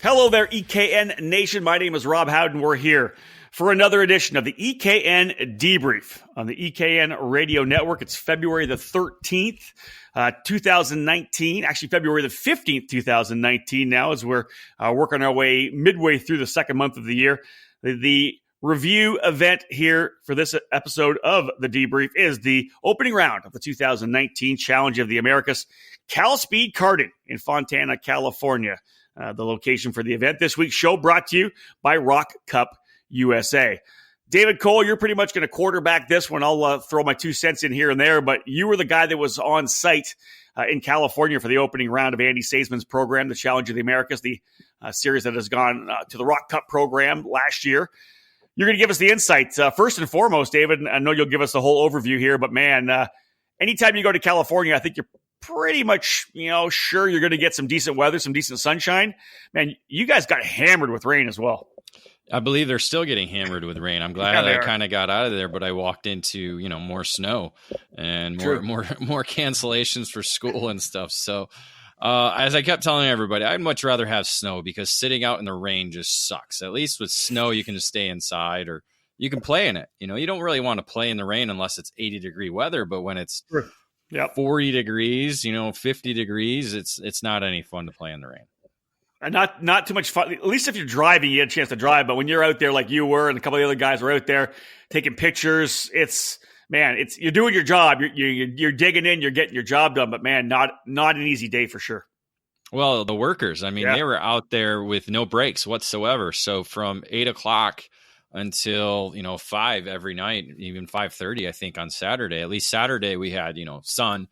Hello there, EKN Nation. My name is Rob Howden. We're here for another edition of the EKN Debrief on the EKN Radio Network. It's February the 13th, 2019. Actually, February the 15th, 2019 now, as we're working our way midway through the second month of the year. The review event here for this episode of the Debrief is the opening round of the 2019 Challenge of the Americas, Cal Speed Karting in Fontana, California. The location for the event. This week's show brought to you by Rock Cup USA. David Cole, you're pretty much going to quarterback this one. I'll throw my 2 cents in here and there, but you were the guy that was on site in California for the opening round of Andy Saisman's program, the Challenge of the Americas, the series that has gone to the Rock Cup program last year. You're going to give us the insights. First and foremost, David, I know you'll give us the whole overview here, but man, anytime you go to California, I think you're pretty much, sure you're going to get some decent weather, some decent sunshine. Man, you guys got hammered with rain as well. I believe they're still getting hammered with rain. I'm glad I kind of got out of there, but I walked into, more snow and more cancellations for school and stuff. So, as I kept telling everybody, I'd much rather have snow because sitting out in the rain just sucks. At least with snow, you can just stay inside or you can play in it. You don't really want to play in the rain unless it's 80-degree weather, but when it's 40 degrees, 50 degrees, it's not any fun to play in the rain. And not too much fun. At least if you're driving, you get a chance to drive. But when you're out there like you were and a couple of the other guys were out there taking pictures, you're doing your job. You're digging in, you're getting your job done. But man, not an easy day for sure. Well, the workers, they were out there with no breaks whatsoever. So from 8 o'clock until 5 every night, even 5:30, I think on Saturday. At least Saturday we had sun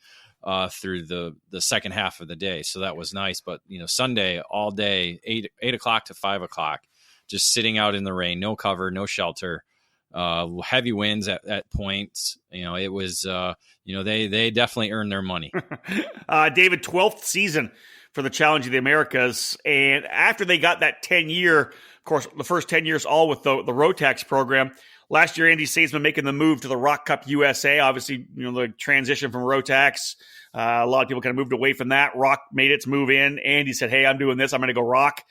through the second half of the day, so that was nice. But Sunday all day, 8 o'clock to 5 o'clock, just sitting out in the rain, no cover, no shelter, heavy winds at points. It was they definitely earned their money. David, 12th season for the Challenge of the Americas, and after they got that 10-year, of course, the first 10 years all with the Rotax program. Last year, Andy Saisman making the move to the Rock Cup USA. Obviously, the transition from Rotax. A lot of people kind of moved away from that. Rock made its move in. Andy said, hey, I'm doing this. I'm going to go Rock.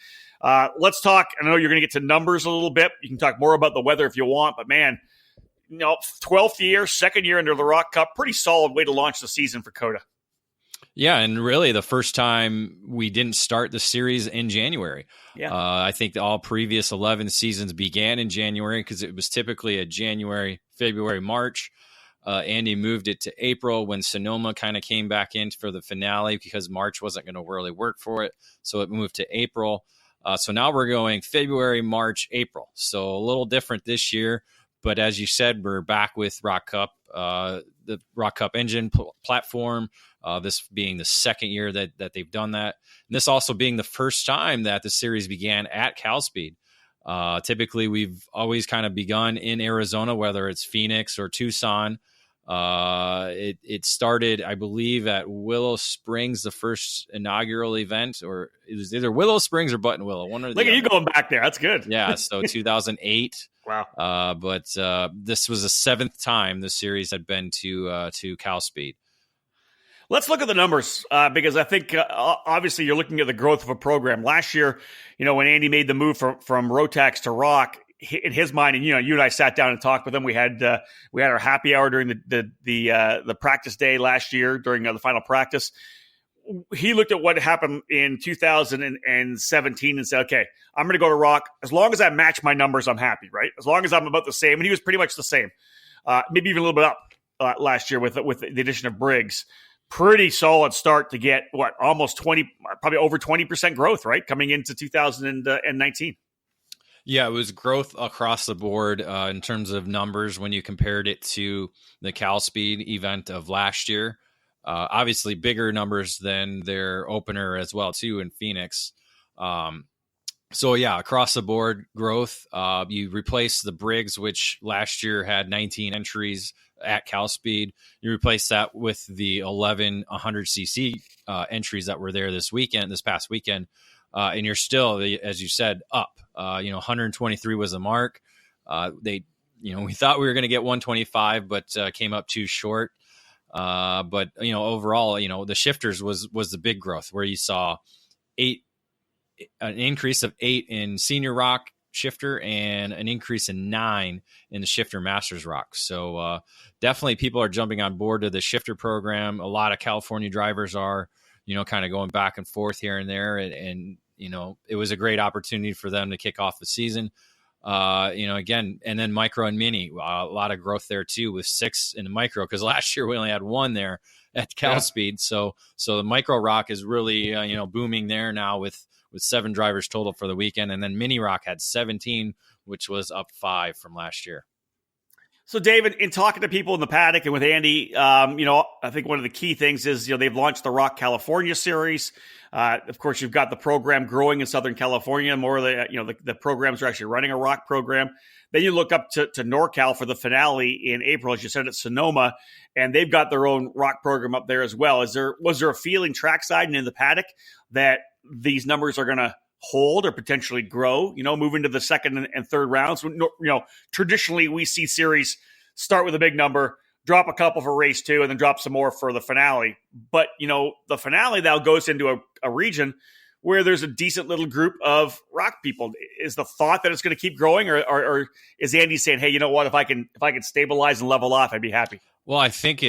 Let's talk. I know you're going to get to numbers a little bit. You can talk more about the weather if you want. But, man, 12th year, second year under the Rock Cup. Pretty solid way to launch the season for COTA. Yeah, and really the first time we didn't start the series in January. Yeah. I think all previous 11 seasons began in January because it was typically a January, February, March. Andy moved it to April when Sonoma kind of came back in for the finale because March wasn't going to really work for it. So it moved to April. So now we're going February, March, April. So a little different this year. But as you said, we're back with Rock Cup, the Rock Cup engine platform. This being the second year that they've done that. And this also being the first time that the series began at Cal Speed. Typically, we've always kind of begun in Arizona, whether it's Phoenix or Tucson. It started, I believe, at Willow Springs, the first inaugural event, or it was either Willow Springs or Buttonwillow. One or the Look at other. You going back there. That's good. Yeah, so 2008. Wow. But this was the seventh time the series had been to Cal Speed. Let's look at the numbers because I think obviously you're looking at the growth of a program. Last year, when Andy made the move from Rotax to Rock, in his mind, and you and I sat down and talked with him. We had our happy hour during the practice day last year during the final practice. He looked at what happened in 2017 and said, "Okay, I'm going to go to Rock. As long as I match my numbers, I'm happy. Right? As long as I'm about the same." And he was pretty much the same, maybe even a little bit up last year with the addition of Briggs. Pretty solid start to get almost 20, probably over 20% growth, right? Coming into 2019. Yeah, it was growth across the board in terms of numbers when you compared it to the Cal Speed event of last year. Obviously, bigger numbers than their opener as well, too, in Phoenix. So, yeah, across the board growth. You replace the Briggs, which last year had 19 entries at Cal Speed. You replace that with the 11 100cc entries that were there this past weekend. And you're still, as you said, up. 123 was the mark. We thought we were going to get 125, but came up too short. But overall, the shifters was the big growth where you saw 8 an increase of 8 in senior rock shifter and an increase in 9 in the shifter masters rock. So definitely people are jumping on board to the shifter program. A lot of California drivers are, kind of going back and forth here and there. And it was a great opportunity for them to kick off the season. Again, and then micro and mini, a lot of growth there too, with 6 in the micro, because last year we only had 1 there at Cal Speed. So the micro rock is really, booming there now with 7 drivers total for the weekend. And then mini rock had 17, which was up 5 from last year. So, David, in talking to people in the paddock and with Andy, I think one of the key things is, they've launched the Rock California series. Of course, you've got the program growing in Southern California. More of the programs are actually running a rock program. Then you look up to NorCal for the finale in April, as you said, at Sonoma, and they've got their own rock program up there as well. Was there a feeling trackside and in the paddock that these numbers are going to hold or potentially grow, move into the second and third rounds? Traditionally we see series start with a big number, drop a couple for race 2, and then drop some more for the finale. But, the finale now goes into a region where there's a decent little group of rock people. Is the thought that it's going to keep growing, or is Andy saying, hey, you know what, if I can stabilize and level off, I'd be happy? Well, I think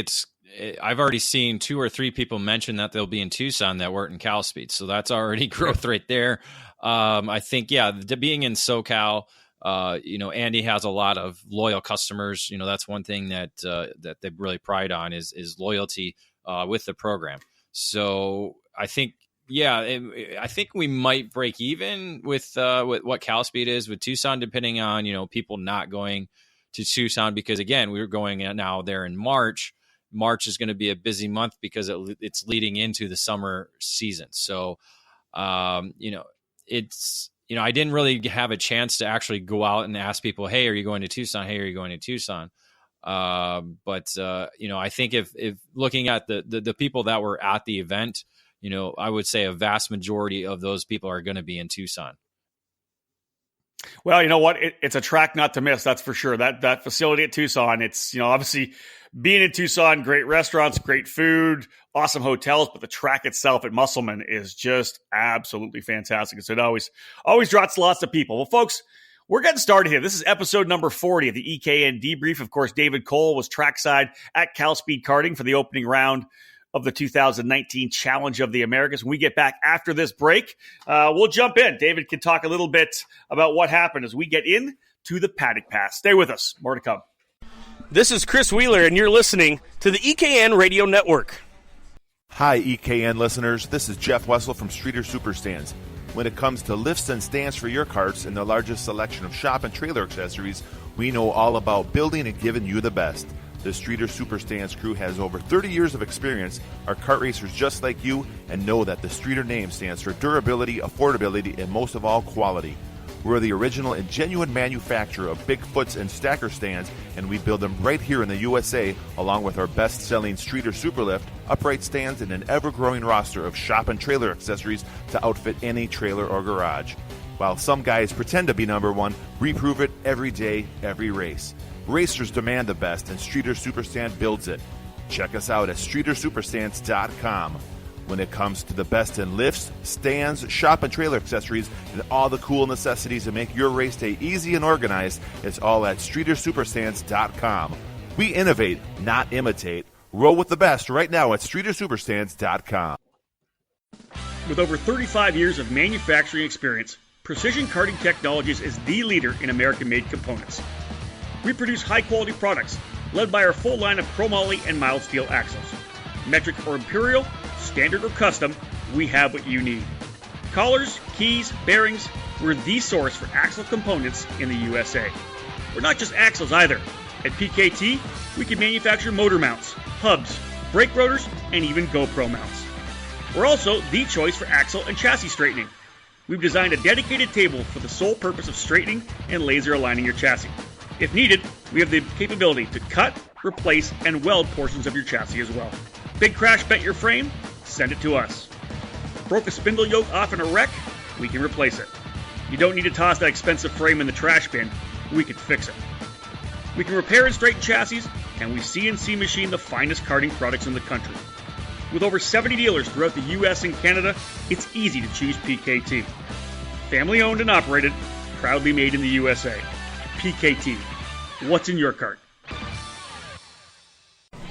I've already seen 2 or 3 people mention that they'll be in Tucson that weren't in Cal Speed. So that's already growth right there. I think, being in SoCal, Andy has a lot of loyal customers. That's one thing that they really pride on is loyalty with the program. So I think, I think we might break even with what Cal Speed is with Tucson, depending on, people not going to Tucson, because again, we're going now there in March. March is going to be a busy month because it's leading into the summer season. So, it's, I didn't really have a chance to actually go out and ask people, hey, are you going to Tucson? Hey, are you going to Tucson? But I think if looking at the people that were at the event, I would say a vast majority of those people are going to be in Tucson. Well, you know what? It's a track not to miss. That's for sure. That facility at Tucson, it's, obviously being in Tucson, great restaurants, great food, awesome hotels, but the track itself at Musselman is just absolutely fantastic. So it always draws lots of people. Well, folks, we're getting started here. This is episode number 40 of the EKN Debrief. Of course, David Cole was trackside at Cal Speed Karting for the opening round of the 2019 Challenge of the Americas. When we get back after this break, we'll jump in. David can talk a little bit about what happened as we get in to the Paddock Pass. Stay with us. More to come. This is Chris Wheeler, and you're listening to the EKN Radio Network. Hi, EKN listeners. This is Jeff Wessel from Streeter Superstands. When it comes to lifts and stands for your carts and the largest selection of shop and trailer accessories, we know all about building and giving you the best. The Streeter Superstands crew has over 30 years of experience, are kart racers just like you, and know that the Streeter name stands for durability, affordability, and most of all, quality. We're the original and genuine manufacturer of Bigfoots and stacker stands, and we build them right here in the USA, along with our best-selling Streeter Superlift, upright stands, and an ever-growing roster of shop and trailer accessories to outfit any trailer or garage. While some guys pretend to be number one, we prove it every day, every race. Racers demand the best, and Streeter Superstand builds it. Check us out at StreeterSuperstands.com. When it comes to the best in lifts, stands, shop and trailer accessories, and all the cool necessities to make your race day easy and organized, it's all at StreeterSuperstands.com. We innovate, not imitate. Roll with the best right now at StreeterSuperstands.com. With over 35 years of manufacturing experience, Precision Karting Technologies is the leader in American-made components. We produce high-quality products, led by our full line of chromoly and mild steel axles. Metric or imperial, standard or custom, we have what you need. Collars, keys, bearings, we're the source for axle components in the USA. We're not just axles either. At PKT, we can manufacture motor mounts, hubs, brake rotors, and even GoPro mounts. We're also the choice for axle and chassis straightening. We've designed a dedicated table for the sole purpose of straightening and laser aligning your chassis. If needed, we have the capability to cut, replace, and weld portions of your chassis as well. Big crash bent your frame? Send it to us. Broke a spindle yoke off in a wreck? We can replace it. You don't need to toss that expensive frame in the trash bin. We can fix it. We can repair and straighten chassis, and we CNC machine the finest karting products in the country. With over 70 dealers throughout the US and Canada, it's easy to choose PKT. Family owned and operated, proudly made in the USA. PKT. What's in your cart?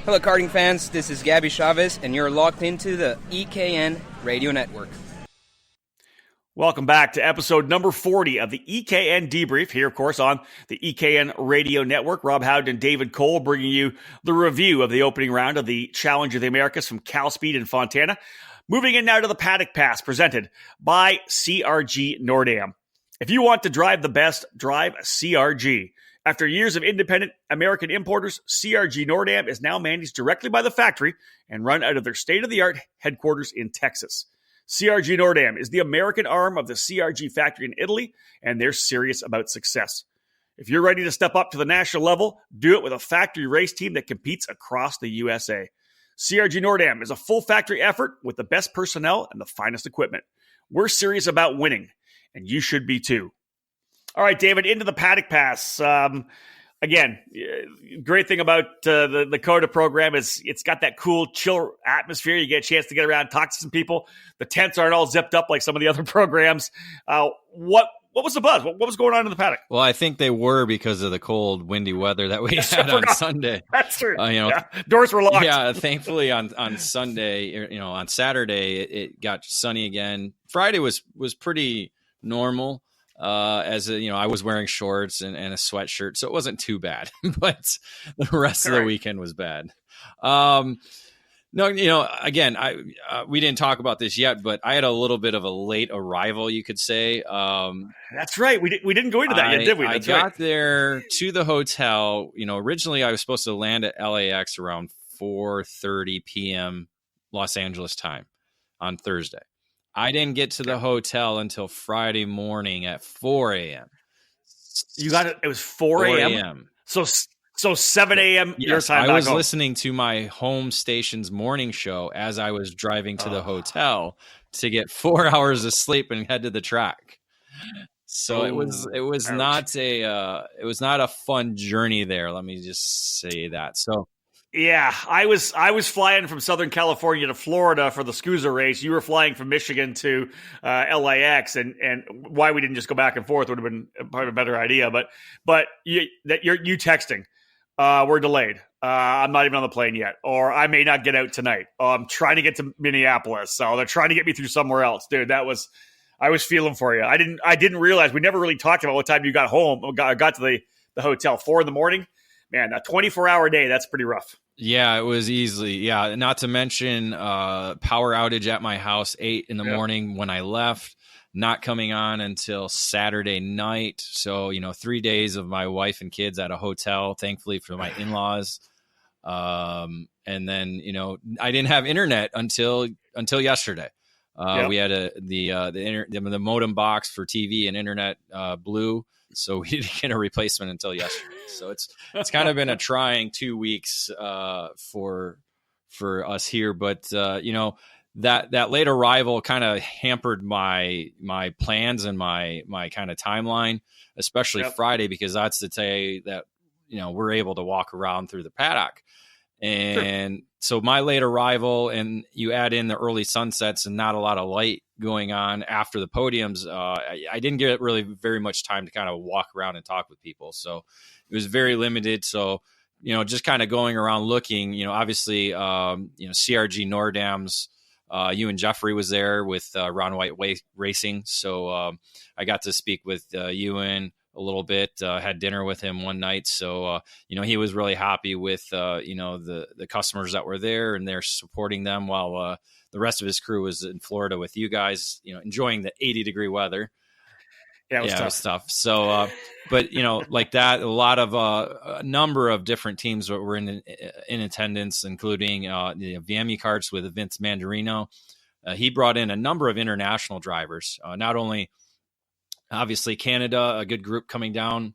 Hello, karting fans. This is Gabby Chavez, and you're locked into the EKN Radio Network. Welcome back to episode number 40 of the EKN Debrief, here, of course, on the EKN Radio Network. Rob Howden and David Cole bringing you the review of the opening round of the Challenge of the Americas from Cal Speed in Fontana. Moving in now to the Paddock Pass, presented by CRG Nordam. If you want to drive the best, drive CRG. After years of independent American importers, CRG Nordam is now managed directly by the factory and run out of their state-of-the-art headquarters in Texas. CRG Nordam is the American arm of the CRG factory in Italy, and they're serious about success. If you're ready to step up to the national level, do it with a factory race team that competes across the USA. CRG Nordam is a full factory effort with the best personnel and the finest equipment. We're serious about winning, and you should be too. All right, David, into the Paddock Pass. Again, great thing about the COTA program is it's got that cool, chill atmosphere. You get a chance to get around, talk to some people. The tents aren't all zipped up like some of the other programs. What was the buzz? What was going on in the paddock? Well, I think they were because of the cold, windy weather that we had on Sunday. That's true. Doors were locked. Yeah, thankfully on Sunday, on Saturday it got sunny again. Friday was pretty normal. I was wearing shorts and a sweatshirt, so it wasn't too bad. But the rest of the weekend was bad. Again, we didn't talk about this yet, but I had a little bit of a late arrival, you could say. That's right. We didn't go into that yet, did we? I got there to the hotel. Originally I was supposed to land at LAX around 4:30 p.m. Los Angeles time on Thursday. I didn't get to the hotel until Friday morning at 4 a.m. You got it. It was 4 a.m. So 7 a.m. your time. I was listening to my home station's morning show as I was driving to the hotel to get 4 hours of sleep and head to the track. So it was not a fun journey there. Let me just say that. So. Yeah, I was flying from Southern California to Florida for the SCUSA race. You were flying from Michigan to LAX, and why we didn't just go back and forth would have been probably a better idea. But you texting, we're delayed. I'm not even on the plane yet, or I may not get out tonight. I'm trying to get to Minneapolis, so they're trying to get me through somewhere else, dude. I was feeling for you. I didn't realize we never really talked about what time you got home. Got to the hotel 4 a.m. Man, a 24-hour day, that's pretty rough. Yeah, it was easily. Yeah, not to mention power outage at my house 8 in the morning when I left, not coming on until Saturday night. So, 3 days of my wife and kids at a hotel, thankfully for my in-laws. And then, I didn't have internet until yesterday. We had the modem box for TV and internet blew. So we didn't get a replacement until yesterday. So it's kind of been a trying 2 weeks for us here. But that late arrival kind of hampered my plans and my kind of timeline, especially Friday, because that's the day that we're able to walk around through the paddock. And so my late arrival, and you add in the early sunsets and not a lot of light going on after the podiums, I didn't get really very much time to kind of walk around and talk with people. So it was very limited. So, just kind of going around looking, obviously, CRG Nordam's, Ewan Jeffrey was there with Ron White Racing. So I got to speak with Ewan a little bit, had dinner with him one night. So, he was really happy with, the customers that were there, and they're supporting them while the rest of his crew was in Florida with you guys, enjoying the 80-degree weather. Yeah, it was tough. So, but, like that, a number of different teams that were in attendance, including the VME karts with Vince Mandarino. He brought in a number of international drivers, not only obviously Canada, a good group coming down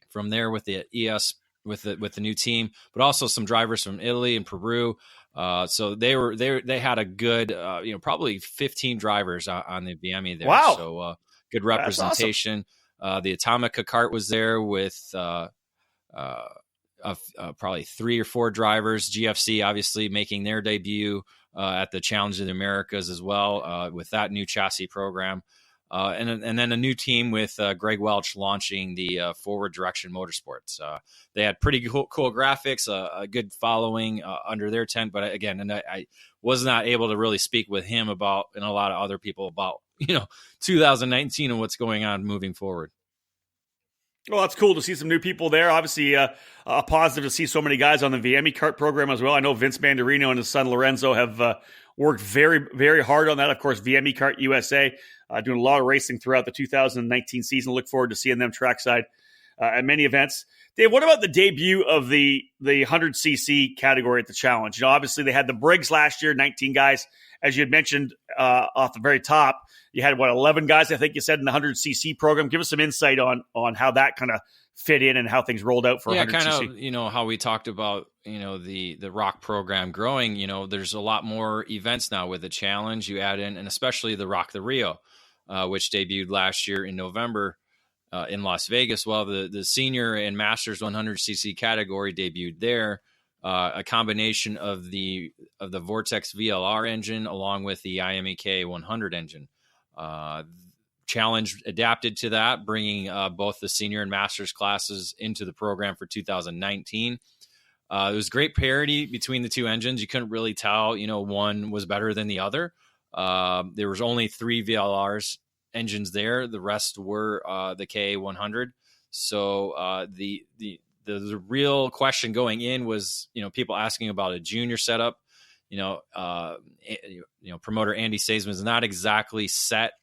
from there with the ES with the new team, but also some drivers from Italy and Peru. So they had a good, probably 15 drivers on the VME there. Wow. So good representation. Awesome. The Atomica kart was there with probably 3 or 4 drivers. GFC obviously making their debut at the Challenge of the Americas as well with that new chassis program. and then a new team with Greg Welch launching the Forward Direction Motorsports. They had pretty cool graphics, a good following under their tent. But again, and I was not able to really speak with him about, and a lot of other people about, 2019 and what's going on moving forward. Well, that's cool to see some new people there. Obviously, a positive to see so many guys on the VME kart program as well. I know Vince Mandarino and his son Lorenzo have worked very, very hard on that. Of course, VME Kart USA doing a lot of racing throughout the 2019 season. Look forward to seeing them trackside at many events. Dave, what about the debut of the 100cc category at the Challenge? Obviously, they had the Briggs last year, 19 guys. As you had mentioned off the very top, you had, 11 guys, I think you said, in the 100cc program. Give us some insight on how that kind of fit in and how things rolled out for 100cc. Kind of, how we talked about, the rock program growing. There's a lot more events now with the Challenge. You add in, and especially the Rock the Rio, which debuted last year in November in Las Vegas. Well, the senior and Masters 100cc category debuted there. A combination of the Vortex VLR engine along with the IMEK 100 engine. Challenge adapted to that, bringing both the senior and Masters classes into the program for 2019. There was great parity between the two engines. You couldn't really tell, one was better than the other. There was only 3 VLRs engines there. The rest were the KA 100. So the real question going in was, people asking about a junior setup. Promoter Andy Saisman is not exactly set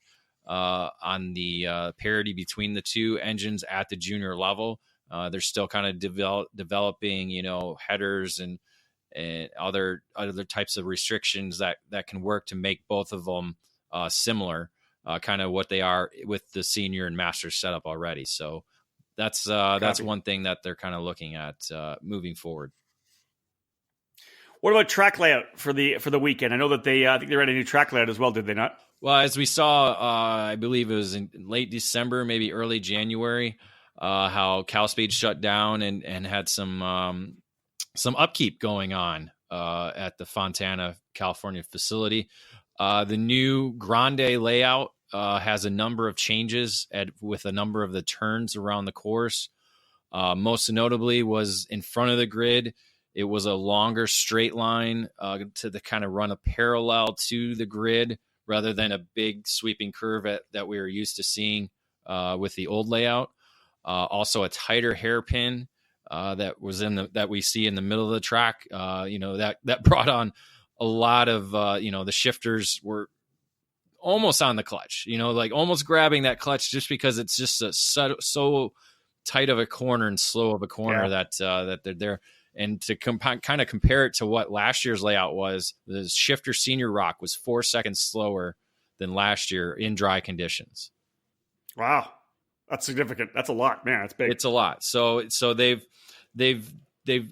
on the parity between the two engines at the junior level. They're still kind of developing, headers and other types of restrictions that can work to make both of them similar, kind of what they are with the senior and master setup already. So that's one thing that they're kind of looking at moving forward. What about track layout for the weekend? I know that I think they ran a new track layout as well, did they not? Well, as we saw, I believe it was in late December, maybe early January, how Cal Speed shut down and had some upkeep going on at the Fontana, California facility. The new Grande layout has a number of changes with a number of the turns around the course. Most notably was in front of the grid. It was a longer straight line to kind of run a parallel to the grid rather than a big sweeping curve that we were used to seeing with the old layout. Also a tighter hairpin that we see in the middle of the track. That brought on a lot of the shifters were almost on the clutch, like almost grabbing that clutch just because it's just so tight of a corner and slow of a corner that they're there. And to kind of compare it to what last year's layout was, the shifter senior rock was 4 seconds slower than last year in dry conditions. Wow. That's significant. That's a lot, man. That's big. It's a lot. So they've the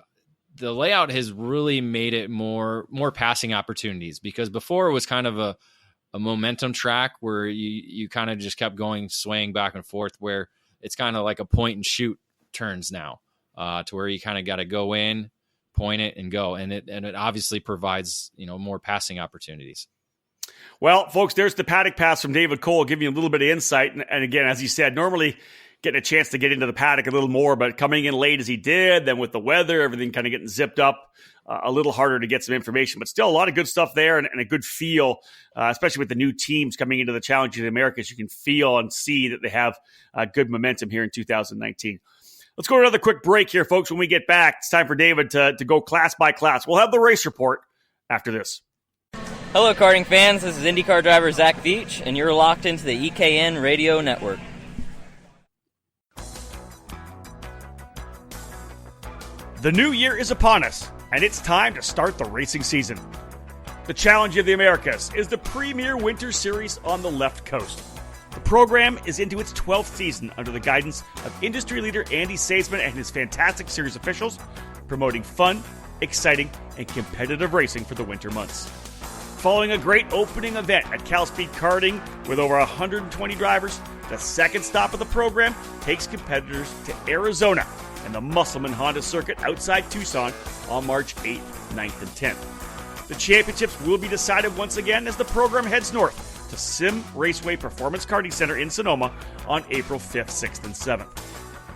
layout has really made it more passing opportunities, because before it was kind of a momentum track where you kind of just kept swaying back and forth, where it's kind of like a point and shoot turns now. To where you kind of got to go in, point it, and go, and it obviously provides more passing opportunities. Well, folks, there's the paddock pass from David Cole, giving you a little bit of insight. And again, as he said, normally getting a chance to get into the paddock a little more, but coming in late as he did, then with the weather, everything kind of getting zipped up, a little harder to get some information. But still, a lot of good stuff there and a good feel, especially with the new teams coming into the Challenge of the Americas. You can feel and see that they have good momentum here in 2019. Let's go to another quick break here, folks. When we get back, it's time for David to go class by class. We'll have the race report after this. Hello, karting fans. This is IndyCar driver Zach Veach, and you're locked into the EKN Radio Network. The new year is upon us, and it's time to start the racing season. The Challenge of the Americas is the premier winter series on the left coast. The program is into its 12th season under the guidance of industry leader Andy Saisman and his fantastic series officials, promoting fun, exciting, and competitive racing for the winter months. Following a great opening event at Cal Speed Karting with over 120 drivers, the second stop of the program takes competitors to Arizona and the Musselman Honda Circuit outside Tucson on March 8th, 9th, and 10th. The championships will be decided once again as the program heads north to Sim Raceway Performance Karting Center in Sonoma on April 5th, 6th, and 7th.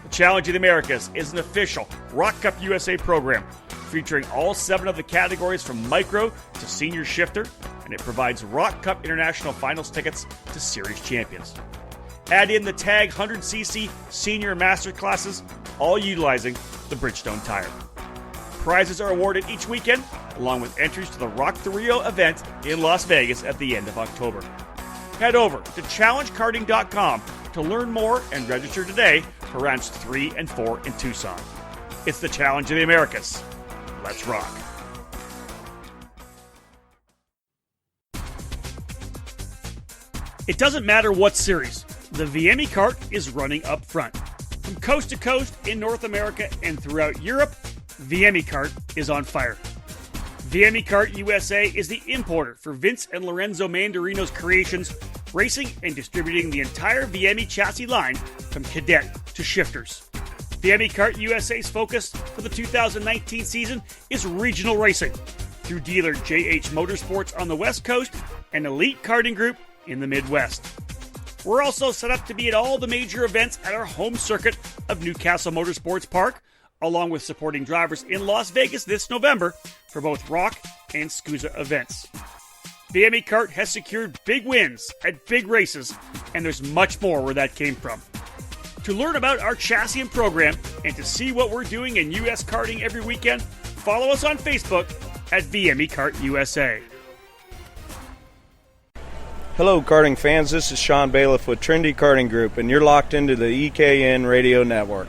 The Challenge of the Americas is an official Rock Cup USA program featuring all 7 of the categories from micro to senior shifter, and it provides Rock Cup International Finals tickets to series champions. Add in the Tag 100cc Senior Master classes, all utilizing the Bridgestone tire. Prizes are awarded each weekend, along with entries to the Rock the Rio event in Las Vegas at the end of October. Head over to challengekarting.com to learn more and register today for rounds 3 and 4 in Tucson. It's the Challenge of the Americas. Let's rock. It doesn't matter what series, the VME kart is running up front. From coast to coast in North America and throughout Europe, VME kart is on fire. VME Kart USA is the importer for Vince and Lorenzo Mandarino's creations, racing and distributing the entire VME chassis line from cadet to shifters. VME Kart USA's focus for the 2019 season is regional racing through dealer JH Motorsports on the West Coast and Elite Karting Group in the Midwest. We're also set up to be at all the major events at our home circuit of Newcastle Motorsports Park, along with supporting drivers in Las Vegas this November for both Rock and SCUSA events. VME Kart has secured big wins at big races, and there's much more where that came from. To learn about our chassis and program and to see what we're doing in U.S. karting every weekend, follow us on Facebook at VME Kart USA. Hello, karting fans. This is Sean Bailiff with Trinity Karting Group, and you're locked into the EKN Radio Network.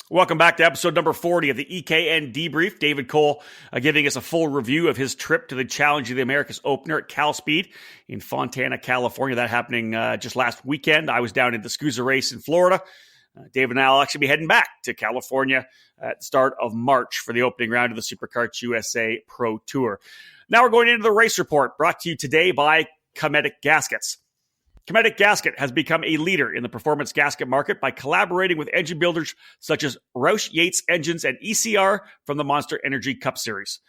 Welcome back to episode number 40 of the EKN Debrief. David Cole giving us a full review of his trip to the Challenge of the Americas opener at Cal Speed in Fontana, California. That happening just last weekend. I was down at the SCUSA race in Florida. David and I will actually be heading back to California at the start of March for the opening round of the SuperKarts USA Pro Tour. Now we're going into the race report, brought to you today by Cometic Gaskets. Cometic Gasket has become a leader in the performance gasket market by collaborating with engine builders such as Roush Yates Engines and ECR from the Monster Energy Cup Series.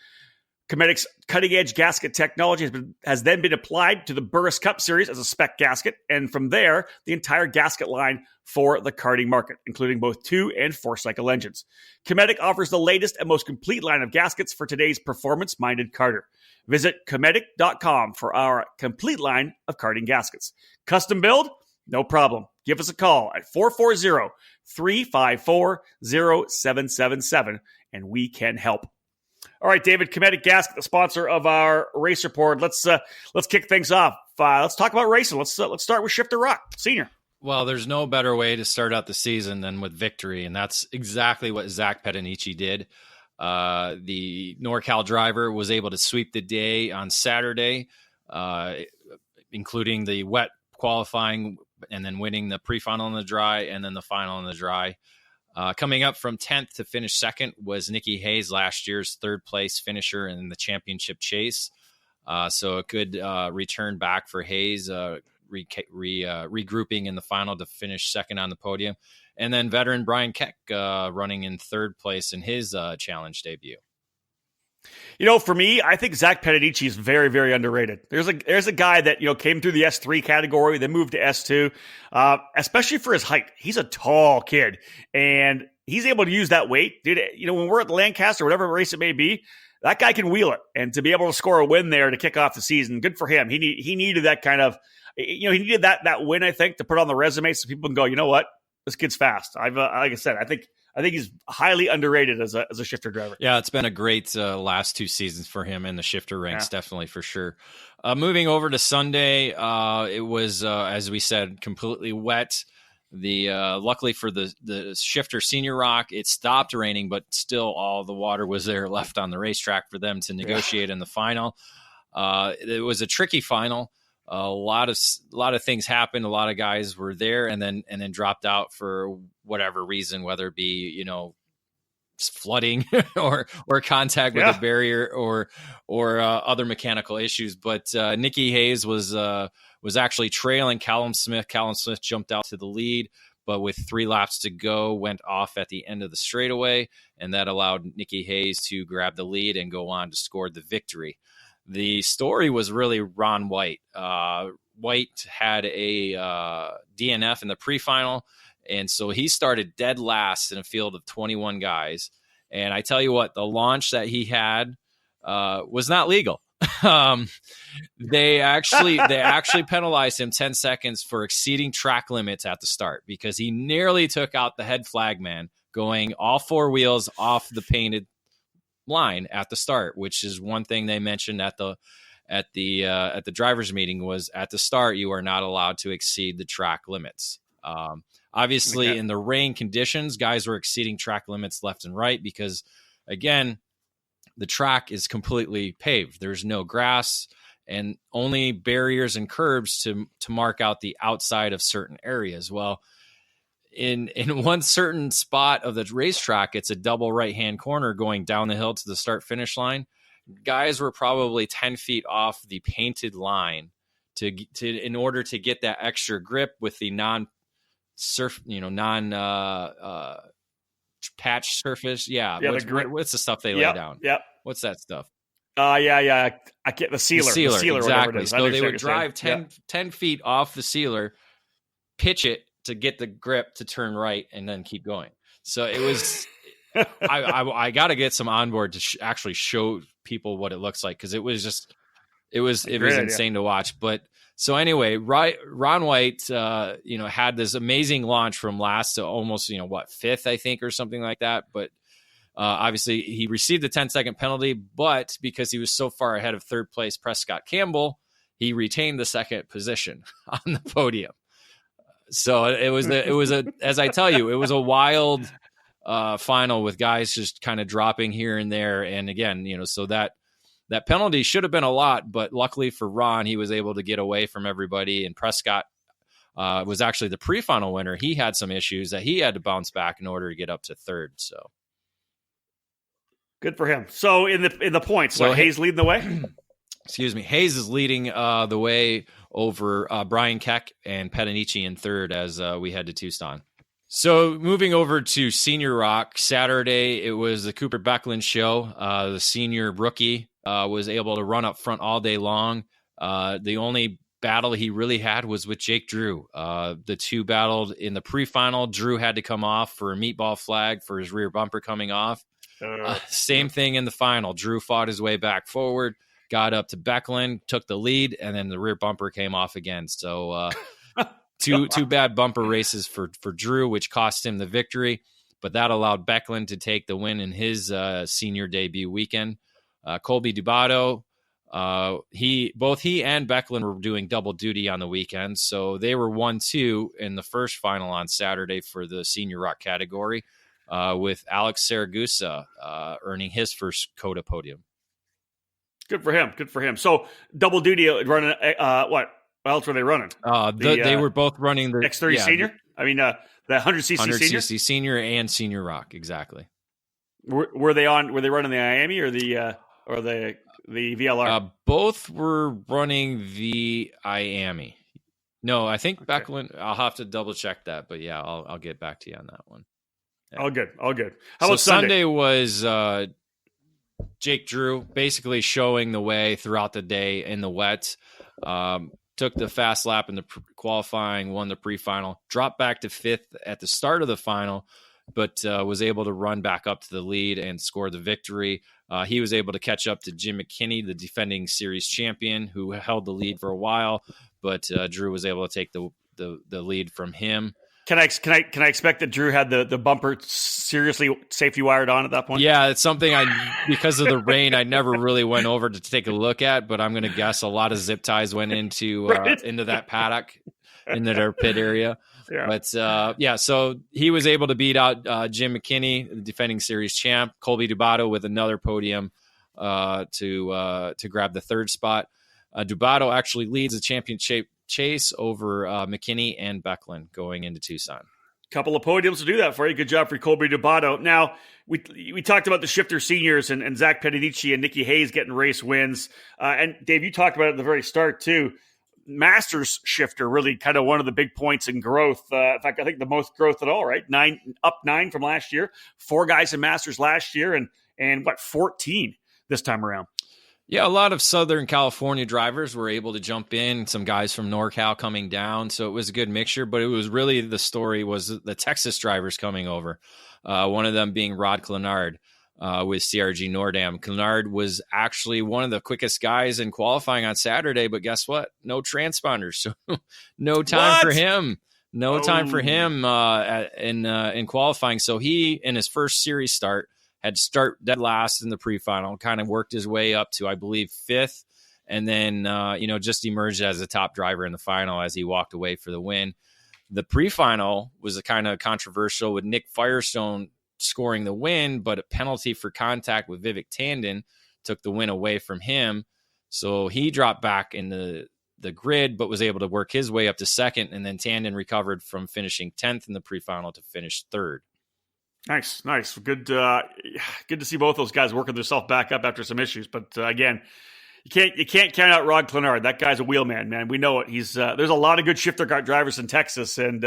Cometic's cutting-edge gasket technology has then been applied to the Burris Cup Series as a spec gasket, and from there, the entire gasket line for the karting market, including both 2- and 4-cycle engines. Cometic offers the latest and most complete line of gaskets for today's performance-minded karter. Visit Cometic.com for our complete line of karting gaskets. Custom build? No problem. Give us a call at 440-354-0777, and we can help. All right, David, Cometic Gasket, the sponsor of our race report. Let's kick things off. Let's talk about racing. Let's start with Shifter Rock Senior. Well, there's no better way to start out the season than with victory, and that's exactly what Zach Pedanici did. The NorCal driver was able to sweep the day on Saturday, including the wet qualifying and then winning the pre-final in the dry and then the final in the dry. Coming up from 10th to finish second was Nikki Hayes, last year's third place finisher in the championship chase. So a good return back for Hayes, regrouping in the final to finish second on the podium. And then veteran Brian Keck running in third place in his challenge debut. You know, for me, I think Zach Pedanici is very, very underrated. There's a guy that, came through the S3 category, then moved to S2, especially for his height. He's a tall kid, and he's able to use that weight. Dude, when we're at Lancaster, whatever race it may be, that guy can wheel it. And to be able to score a win there to kick off the season, good for him. He needed that kind of, he needed that win, I think, to put on the resume so people can go, you know what? This kid's fast. Like I said, I think he's highly underrated as a shifter driver. Yeah, it's been a great last 2 seasons for him in the shifter ranks, definitely for sure. Moving over to Sunday, it was, as we said, completely wet. Luckily for the shifter Senior Rock, it stopped raining, but still all the water was there left on the racetrack for them to negotiate in the final. It was a tricky final. A lot of things happened. A lot of guys were there and then dropped out for whatever reason, whether it be, flooding or contact with a barrier or other mechanical issues. But Nikki Hayes was actually trailing Callum Smith. Callum Smith jumped out to the lead, but with 3 laps to go, went off at the end of the straightaway, and that allowed Nikki Hayes to grab the lead and go on to score the victory. The story was really Ron White. White had a DNF in the pre-final, and so he started dead last in a field of 21 guys. And I tell you what, the launch that he had was not legal. They actually penalized him 10 seconds for exceeding track limits at the start because he nearly took out the head flagman going all four wheels off the painted line at the start, which is one thing they mentioned at the drivers meeting was at the start you are not allowed to exceed the track limits. Obviously, in the rain conditions, guys were exceeding track limits left and right because, again, the track is completely paved. There's no grass and only barriers and curbs to mark out the outside of certain areas. Well, in one certain spot of the racetrack, it's a double right-hand corner going down the hill to the start-finish line. Guys were probably 10 feet off the painted line in order to get that extra grip with the patch surface. Yeah. What's the stuff they lay down? Yep. What's that stuff? I get the sealer. The sealer, exactly. So they would drive 10 feet off the sealer, pitch it to get the grip to turn right, and then keep going. So it was. I got to get some onboard to actually show people what it looks like because it was insane to watch. But so anyway, Ron White, had this amazing launch from last to almost, fifth, I think, or something like that. But obviously he received the 10-second penalty, but because he was so far ahead of third place Prescott Campbell, he retained the second position on the podium. So it was as I tell you, it was a wild final with guys just kind of dropping here and there. And again, so that penalty should have been a lot, but luckily for Ron, he was able to get away from everybody. And Prescott was actually the pre-final winner. He had some issues that he had to bounce back in order to get up to third. So good for him. So in the points, so Hayes leading the way. Excuse me. Hayes is leading the way over Brian Keck and Petanici in third as we head to Tucson. So moving over to Senior Rock, Saturday, it was the Cooper Becklin show. The senior rookie was able to run up front all day long. The only battle he really had was with Jake Drew. The two battled in the pre-final. Drew had to come off for a meatball flag for his rear bumper coming off. Same thing in the final. Drew fought his way back forward, got up to Becklin, took the lead, and then the rear bumper came off again. So two bad bumper races for Drew, which cost him the victory, but that allowed Becklin to take the win in his senior debut weekend. Colby Dubato, both he and Becklin were doing double duty on the weekend, so they were 1-2 in the first final on Saturday for the Senior Rock category, with Alex Saragusa earning his first COTA podium. Good for him. So double duty running. What else were they running? They were both running the X30 Senior. The 100cc 100cc Senior and Senior Rock, exactly. Were they running the IAME or the VLR? Both were running the IAME. No, I think Becklin. I'll have to double check that, but yeah, I'll get back to you on that one. Yeah. All good. How about Sunday? Sunday was Jake Drew basically showing the way throughout the day in the wet. Took the fast lap in the qualifying, won the pre-final, dropped back to fifth at the start of the final, but was able to run back up to the lead and score the victory. He was able to catch up to Jim McKinney, the defending series champion, who held the lead for a while, but Drew was able to take the lead from him. Can I expect that Drew had the bumper seriously safety wired on at that point? Yeah, it's something because of the rain, I never really went over to take a look at, but I'm going to guess a lot of zip ties went into into that paddock, into their pit area. Yeah. But so he was able to beat out Jim McKinney, the defending series champ, Colby Dubato with another podium to grab the third spot. Dubato actually leads the championship chase over McKinney and Becklin going into Tucson. Couple of podiums to do that for you. Good job for Colby Dubato. Now, we talked about the shifter seniors and Zach Petanici and Nicky Hayes getting race wins. And Dave, you talked about it at the very start too. Masters shifter, really kind of one of the big points in growth. In fact, I think the most growth at all, right? 9 from last year. 4 guys in Masters last year and 14 this time around. Yeah, a lot of Southern California drivers were able to jump in, some guys from NorCal coming down. So it was a good mixture, but it was really the story was the Texas drivers coming over. One of them being Rod Clenard with CRG Nordam. Clenard was actually one of the quickest guys in qualifying on Saturday, but guess what? No transponders. So no time for him. No time for him in qualifying. So he, in his first series start, had to start dead last in the pre-final, kind of worked his way up to, I believe, 5th, and then, just emerged as a top driver in the final as he walked away for the win. The pre-final was a kind of controversial with Nick Firestone scoring the win, but a penalty for contact with Vivek Tandon took the win away from him. So he dropped back in the grid, but was able to work his way up to 2nd, and then Tandon recovered from finishing 10th in the pre-final to finish 3rd. Nice. Good to see both those guys working themselves back up after some issues. But again, you can't count out Rod Clenard. That guy's a wheelman, man. We know it. He's there's a lot of good shifter kart drivers in Texas, and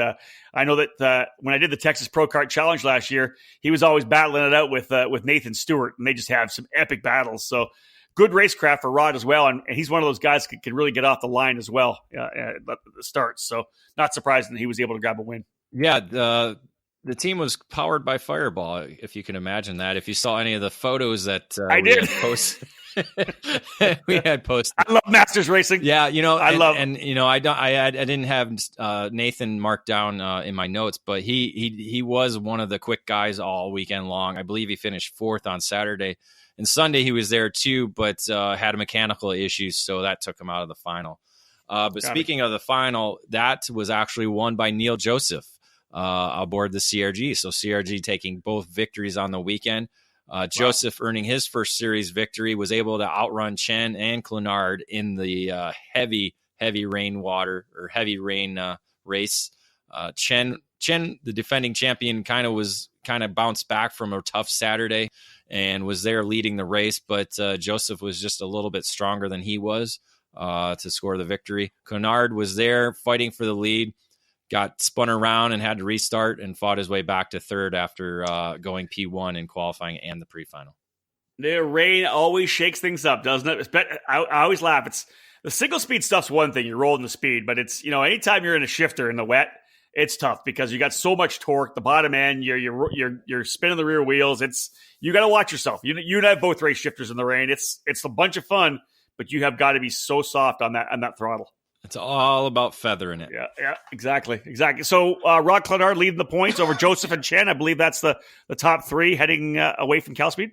I know that when I did the Texas Pro Kart Challenge last year, he was always battling it out with Nathan Stewart, and they just have some epic battles. So good racecraft for Rod as well, and he's one of those guys that can really get off the line as well at the start. So not surprising that he was able to grab a win. Yeah, the team was powered by Fireball, if you can imagine that. If you saw any of the photos that I did post, we had posted. I love Masters racing. Yeah, I didn't have Nathan marked down in my notes, but he was one of the quick guys all weekend long. I believe he finished 4th on Saturday, and Sunday he was there too, but had mechanical issues, so that took him out of the final. But speaking of the final, that was actually won by Neil Joseph aboard the CRG. So CRG taking both victories on the weekend. Joseph earning his first series victory, was able to outrun Chen and Clenard in the heavy rain race. Chen, the defending champion, kind of bounced back from a tough Saturday and was there leading the race, but Joseph was just a little bit stronger than he was to score the victory. Clenard was there fighting for the lead, got spun around and had to restart and fought his way back to 3rd after going P1 in qualifying and the pre-final. The rain always shakes things up, doesn't it? I always laugh. It's the single speed stuff's one thing. You're rolling the speed, but it's, anytime you're in a shifter in the wet, it's tough because you got so much torque. The bottom end, you're spinning the rear wheels. You got to watch yourself. You have both race shifters in the rain. It's a bunch of fun, but you have got to be so soft on that throttle. It's all about feathering it. Yeah, exactly. So Rod Clenard leading the points over Joseph and Chen. I believe that's the top 3 heading away from Cal Speed.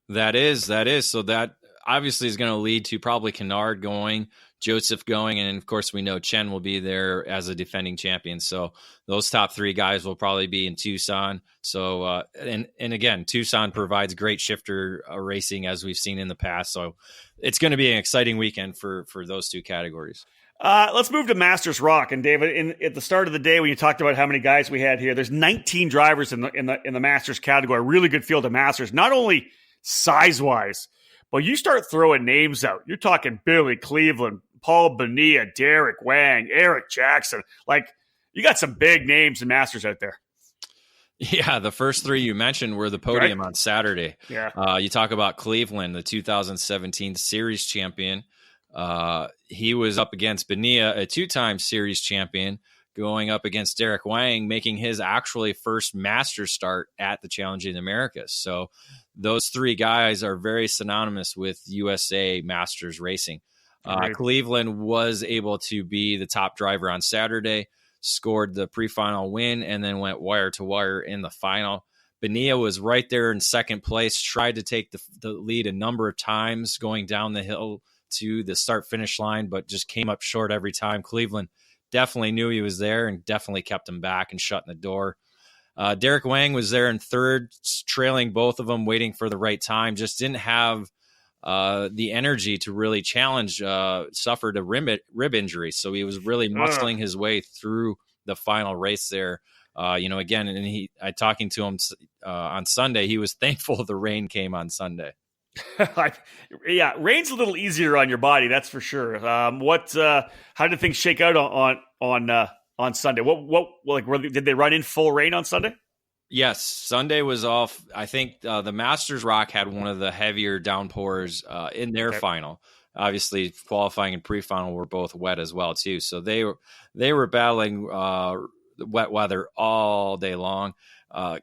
That is. So that obviously is going to lead to probably Clenard going, Joseph going, and of course we know Chen will be there as a defending champion. So those top 3 guys will probably be in Tucson. So and again, Tucson provides great shifter racing as we've seen in the past. So it's going to be an exciting weekend for those 2 categories. Let's move to Masters Rock. And David, at the start of the day when you talked about how many guys we had here, there's 19 drivers in the Masters category. Really good field of Masters, not only size wise, but you start throwing names out. You're talking Billy Cleveland, Paul Bonilla, Derek Wang, Eric Jackson. Like, you got some big names in Masters out there. Yeah, the first 3 you mentioned were the podium on Saturday. Yeah, you talk about Cleveland, the 2017 series champion. He was up against Bonilla, a 2-time series champion, going up against Derek Wang, making his actually first master start at the Challenge in the Americas. So those 3 guys are very synonymous with USA Masters racing. Cleveland was able to be the top driver on Saturday, scored the pre-final win, and then went wire to wire in the final. Bonilla was right there in second place, tried to take the lead a number of times going down the hill to the start-finish line, but just came up short every time. Cleveland definitely knew he was there and definitely kept him back and shutting the door. Derek Wang was there in 3rd, trailing both of them, waiting for the right time. Just didn't have the energy to really challenge, suffered a rib injury. So he was really muscling his way through the final race there. Again, and talking to him on Sunday, he was thankful the rain came on Sunday. Yeah, rain's a little easier on your body, that's for sure. How did things shake out on Sunday? Did they run in full rain on Sunday? Yes, Sunday was off. I think the Masters Rock had one of the heavier downpours in their final. Obviously, qualifying and pre-final were both wet as well too. So they were battling wet weather all day long.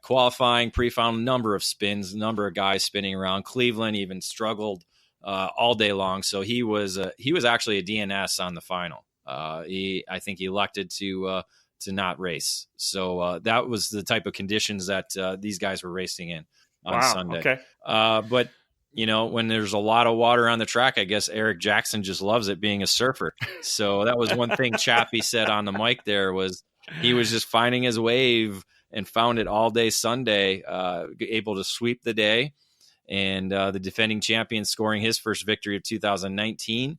Qualifying, pre-final, number of spins, number of guys spinning around. Cleveland even struggled all day long. So he was actually a DNS on the final. I think he elected to not race. So that was the type of conditions that these guys were racing in on Sunday. Okay. But when there's a lot of water on the track, I guess Eric Jackson just loves it being a surfer. So that was one thing Chappie said on the mic there was he was just finding his wave and found it all day Sunday, able to sweep the day. And the defending champion scoring his first victory of 2019.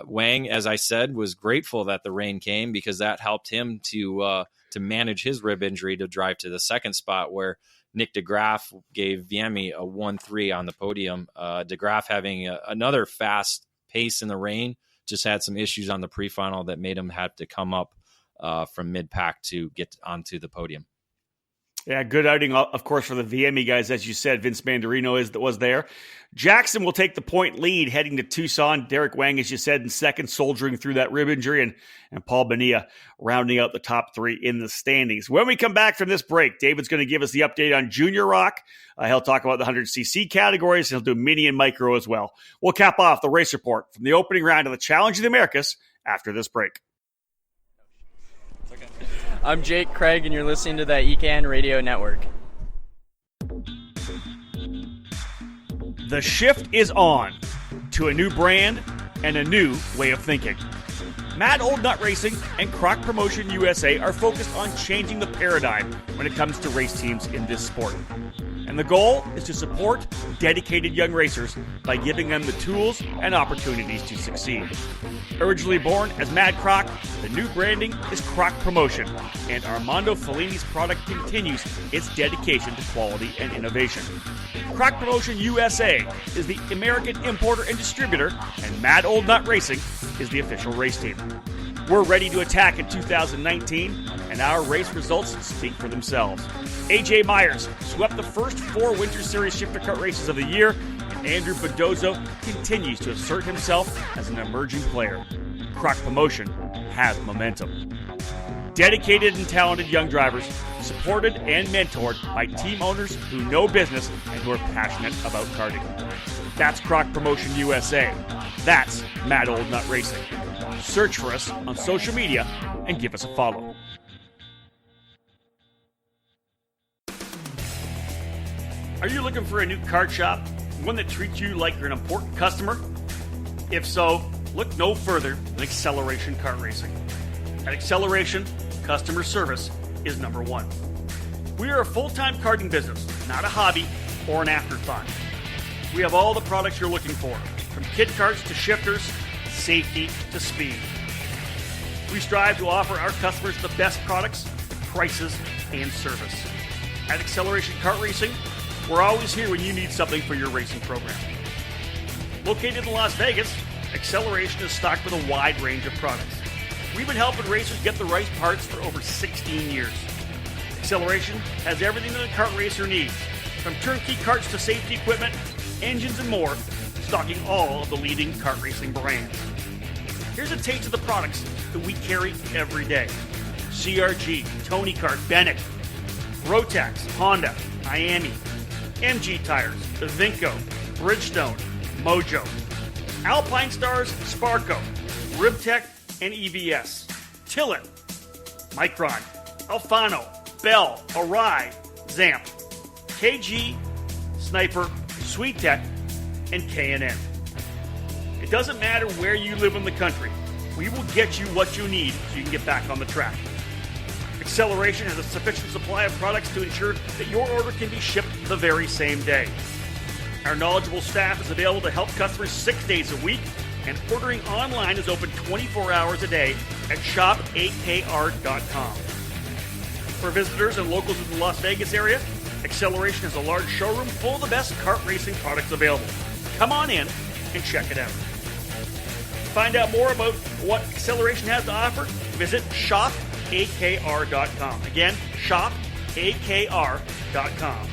Wang, as I said, was grateful that the rain came because that helped him to manage his rib injury to drive to the second spot where Nick DeGraff gave Viemi a 1-3 on the podium. DeGraff having another fast pace in the rain, just had some issues on the pre-final that made him have to come up from mid-pack to get onto the podium. Yeah, good outing, of course, for the VME guys. As you said, Vince Mandarino was there. Jackson will take the point lead heading to Tucson. Derek Wang, as you said, in second, soldiering through that rib injury, and Paul Bonilla rounding out the top three in the standings. When we come back from this break, David's going to give us the update on Junior Rock. He'll talk about the 100cc categories. He'll do mini and micro as well. We'll cap off the race report from the opening round of the Challenge of the Americas after this break. I'm Jake Craig, and you're listening to the EKN Radio Network. The shift is on to a new brand and a new way of thinking. Mad Old Nut Racing and Croc Promotion USA are focused on changing the paradigm when it comes to race teams in this sport. And the goal is to support dedicated young racers by giving them the tools and opportunities to succeed. Originally born as Mad Croc, the new branding is Croc Promotion, and Armando Fellini's product continues its dedication to quality and innovation. Croc Promotion USA is the American importer and distributor, and Mad Old Nut Racing is the official race team. We're ready to attack in 2019, and our race results speak for themselves. AJ Myers swept the first 4 Winter Series shifter kart races of the year, and Andrew Bedozo continues to assert himself as an emerging player. Croc Promotion has momentum. Dedicated and talented young drivers, supported and mentored by team owners who know business and who are passionate about karting. That's Croc Promotion USA. That's Mad Old Nut Racing. Search for us on social media and give us a follow. Are you looking for a new kart shop? One that treats you like you're an important customer? If so, look no further than Acceleration Kart Racing. At Acceleration, customer service is number one. We are a full-time karting business, not a hobby or an afterthought. We have all the products you're looking for, from kid karts to shifters, safety to speed. We strive to offer our customers the best products, prices, and service. At Acceleration Kart Racing, we're always here when you need something for your racing program. Located in Las Vegas, Acceleration is stocked with a wide range of products. We've been helping racers get the right parts for over 16 years. Acceleration has everything that a kart racer needs, from turnkey karts to safety equipment, engines, and more, stocking all of the leading kart racing brands. Here's a taste of the products that we carry every day. CRG, Tony Kart, Bennett, Rotax, Honda, Miami, MG Tires, Vinco, Bridgestone, Mojo, Alpine Stars, Sparco, Ribtech, and EVS, Tillett, Micron, Alfano, Bell, Arai, Zamp, KG, Sniper, SweetTech, and K&N. It doesn't matter where you live in the country. We will get you what you need so you can get back on the track. Acceleration has a sufficient supply of products to ensure that your order can be shipped the very same day. Our knowledgeable staff is available to help customers 6 days a week, and ordering online is open 24 hours a day at shopakr.com. For visitors and locals in the Las Vegas area, Acceleration has a large showroom full of the best kart racing products available. Come on in and check it out. To find out more about what Acceleration has to offer, visit shopakr.com. Again, shopakr.com. shopakr.com.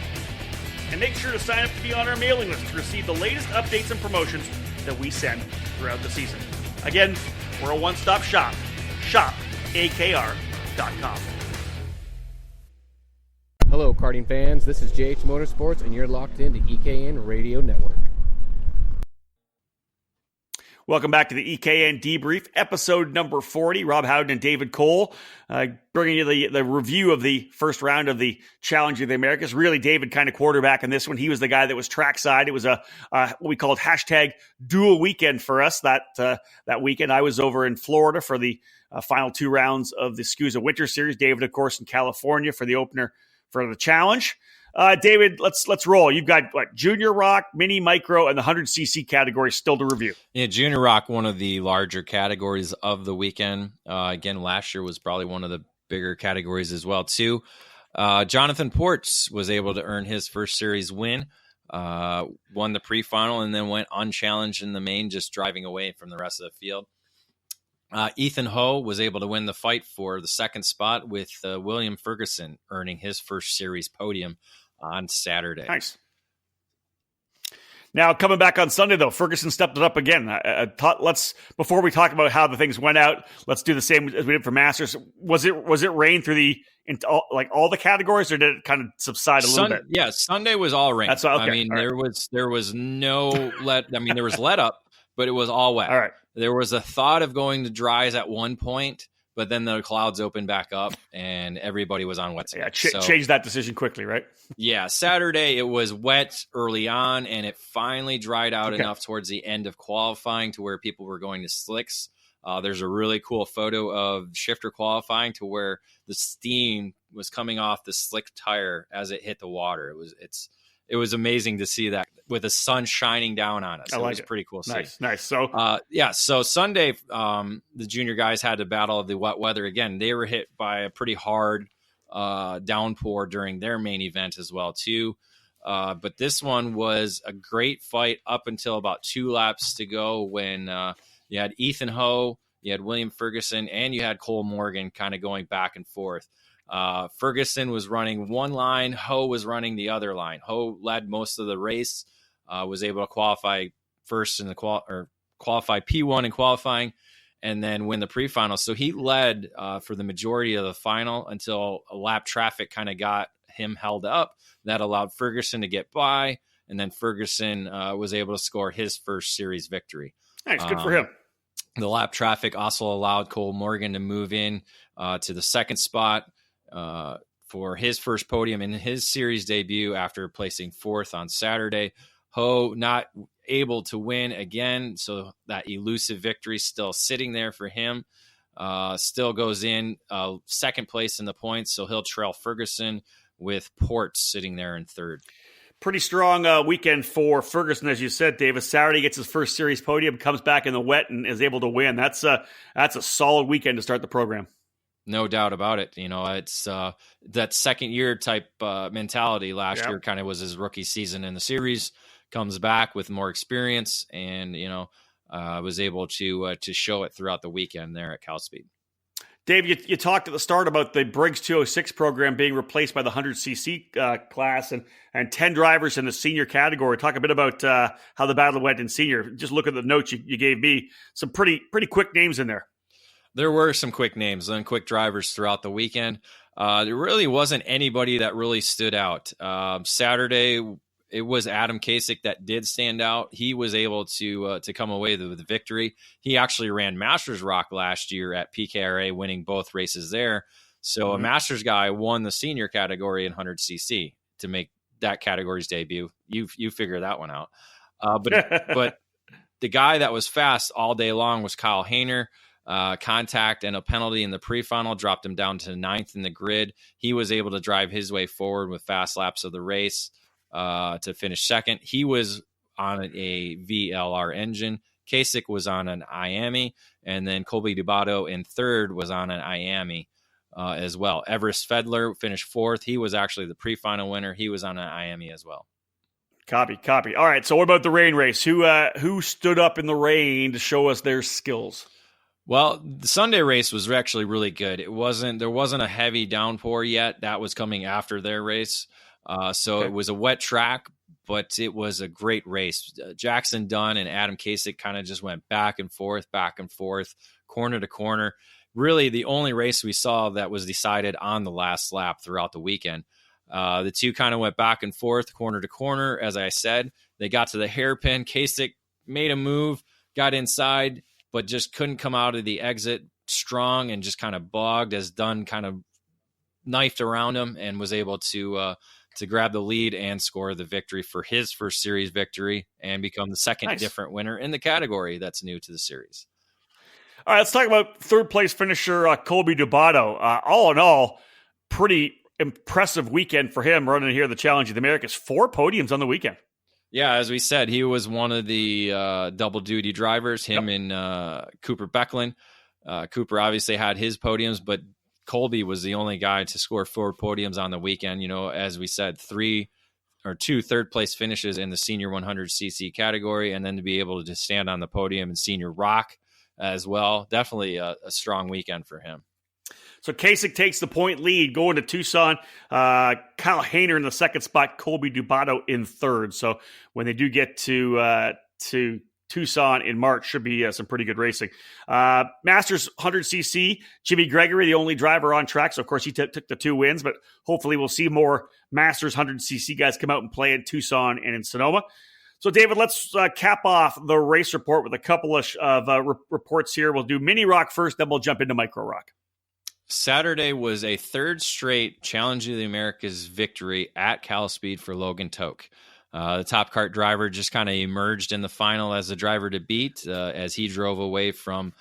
And make sure to sign up to be on our mailing list to receive the latest updates and promotions that we send throughout the season. Again, we're a one-stop shop. shopakr.com. Hello, karting fans. This is JH Motorsports, and you're locked into EKN Radio Network. Welcome back to the EKN Debrief, episode number 40. Rob Howden and David Cole bringing you the review of the first round of the Challenge of the Americas. Really, David kind of quarterback in this one. He was the guy that was trackside. It was what we called hashtag dual weekend for us that weekend. I was over in Florida for the final two rounds of the SCUSA Winter Series. David, of course, in California for the opener for the Challenge. David, let's roll. You've got Junior Rock, Mini, Micro, and the 100cc category still to review. Yeah, Junior Rock, one of the larger categories of the weekend. Again, last year was probably one of the bigger categories as well, too. Jonathan Ports was able to earn his first series win, won the pre-final, and then went unchallenged in the main, just driving away from the rest of the field. Ethan Ho was able to win the fight for the second spot, with William Ferguson earning his first series podium on Saturday. Nice. Now, coming back on Sunday, though, Ferguson stepped it up again. Before we talk about how the things went out, let's do the same as we did for Masters. Was it rain through all the categories, or did it kind of subside a little bit? Yeah, Sunday was all rain. That's okay. I mean, there was no let. I mean, there was let up, but it was all wet. All right. There was a thought of going to dries at one point, but then the clouds opened back up and everybody was on wet. Yeah, changed that decision quickly, right? Yeah, Saturday it was wet early on, and it finally dried out enough towards the end of qualifying to where people were going to slicks. There's a really cool photo of shifter qualifying to where the steam was coming off the slick tire as it hit the water. It was amazing to see that with the sun shining down on us. It was pretty cool to see. Nice. So, so Sunday, the junior guys had to battle the wet weather again. They were hit by a pretty hard downpour during their main event as well, too. But this one was a great fight up until about 2 laps to go, when you had Ethan Ho, you had William Ferguson, and you had Cole Morgan kind of going back and forth. Ferguson was running one line, Ho was running the other line. Ho led most of the race, was able to qualify first in the qualify P1 in qualifying, and then win the pre-final. So he led for the majority of the final until a lap traffic kind of got him held up. That allowed Ferguson to get by, and then Ferguson was able to score his first series victory. Nice, good for him. The lap traffic also allowed Cole Morgan to move in to the second spot for his first podium in his series debut after placing 4th on Saturday. Ho not able to win again, so that elusive victory still sitting there for him. Still goes in second place in the points, so he'll trail Ferguson, with Ports sitting there in 3rd. Pretty strong weekend for Ferguson, as you said, Davis. Saturday gets his first series podium, comes back in the wet, and is able to win. That's a solid weekend to start the program. No doubt about it. You know, it's that second year type mentality. Last year kind of was his rookie season in the series. Comes back with more experience, and was able to show it throughout the weekend there at Cal Speed. Dave, you talked at the start about the Briggs 206 program being replaced by the 100cc class, and 10 drivers in the senior category. Talk a bit about how the battle went in senior. Just look at the notes you gave me. Some pretty quick names in there. There were some quick names and quick drivers throughout the weekend. There really wasn't anybody that really stood out. Saturday, it was Adam Kasich that did stand out. He was able to come away with the victory. He actually ran Masters Rock last year at PKRA, winning both races there. So a Masters guy won the senior category in 100cc to make that category's debut. You figure that one out. But the guy that was fast all day long was Kyle Hayner. Contact and a penalty in the pre-final dropped him down to 9th in the grid. He was able to drive his way forward with fast laps of the race to finish 2nd. He was on a VLR engine. Kasich was on an IAME, and then Colby Dubato in 3rd was on an IAME as well. Everest Fedler finished 4th. He was actually the pre-final winner. He was on an IAME as well. Copy. All right, so what about the rain race? Who stood up in the rain to show us their skills? Well, the Sunday race was actually really good. There wasn't a heavy downpour yet. That was coming after their race. So It was a wet track, but it was a great race. Jackson Dunn and Adam Kasich kind of just went back and forth, corner to corner. Really the only race we saw that was decided on the last lap throughout the weekend. The two kind of went back and forth, corner to corner. As I said, they got to the hairpin. Kasich made a move, got inside, but just couldn't come out of the exit strong and just kind of bogged as Dunn kind of knifed around him and was able to grab the lead and score the victory for his first series victory and become the second different winner in the category that's new to the series. All right, let's talk about third place finisher Colby Dubato. All in all, pretty impressive weekend for him running here the Challenge of the Americas. 4 podiums on the weekend. Yeah, as we said, he was one of the double duty drivers, him and Cooper Becklin. Cooper obviously had his podiums, but Colby was the only guy to score 4 podiums on the weekend. You know, as we said, 2 third place finishes in the senior 100cc category, and then to be able to stand on the podium in senior rock as well. Definitely a strong weekend for him. So Kasich takes the point lead going to Tucson. Kyle Hayner in the second spot, Colby Dubato in third. So when they do get to Tucson in March, should be some pretty good racing. Masters 100cc, Jimmy Gregory, the only driver on track. So, of course, he took the 2 wins, but hopefully we'll see more Masters 100cc guys come out and play in Tucson and in Sonoma. So, David, let's cap off the race report with a couple of reports here. We'll do mini rock first, then we'll jump into micro rock. Saturday was a third straight Challenge of the Americas victory at Cal Speed for Logan Toke. The Top Kart driver just kind of emerged in the final as the driver to beat as he drove away from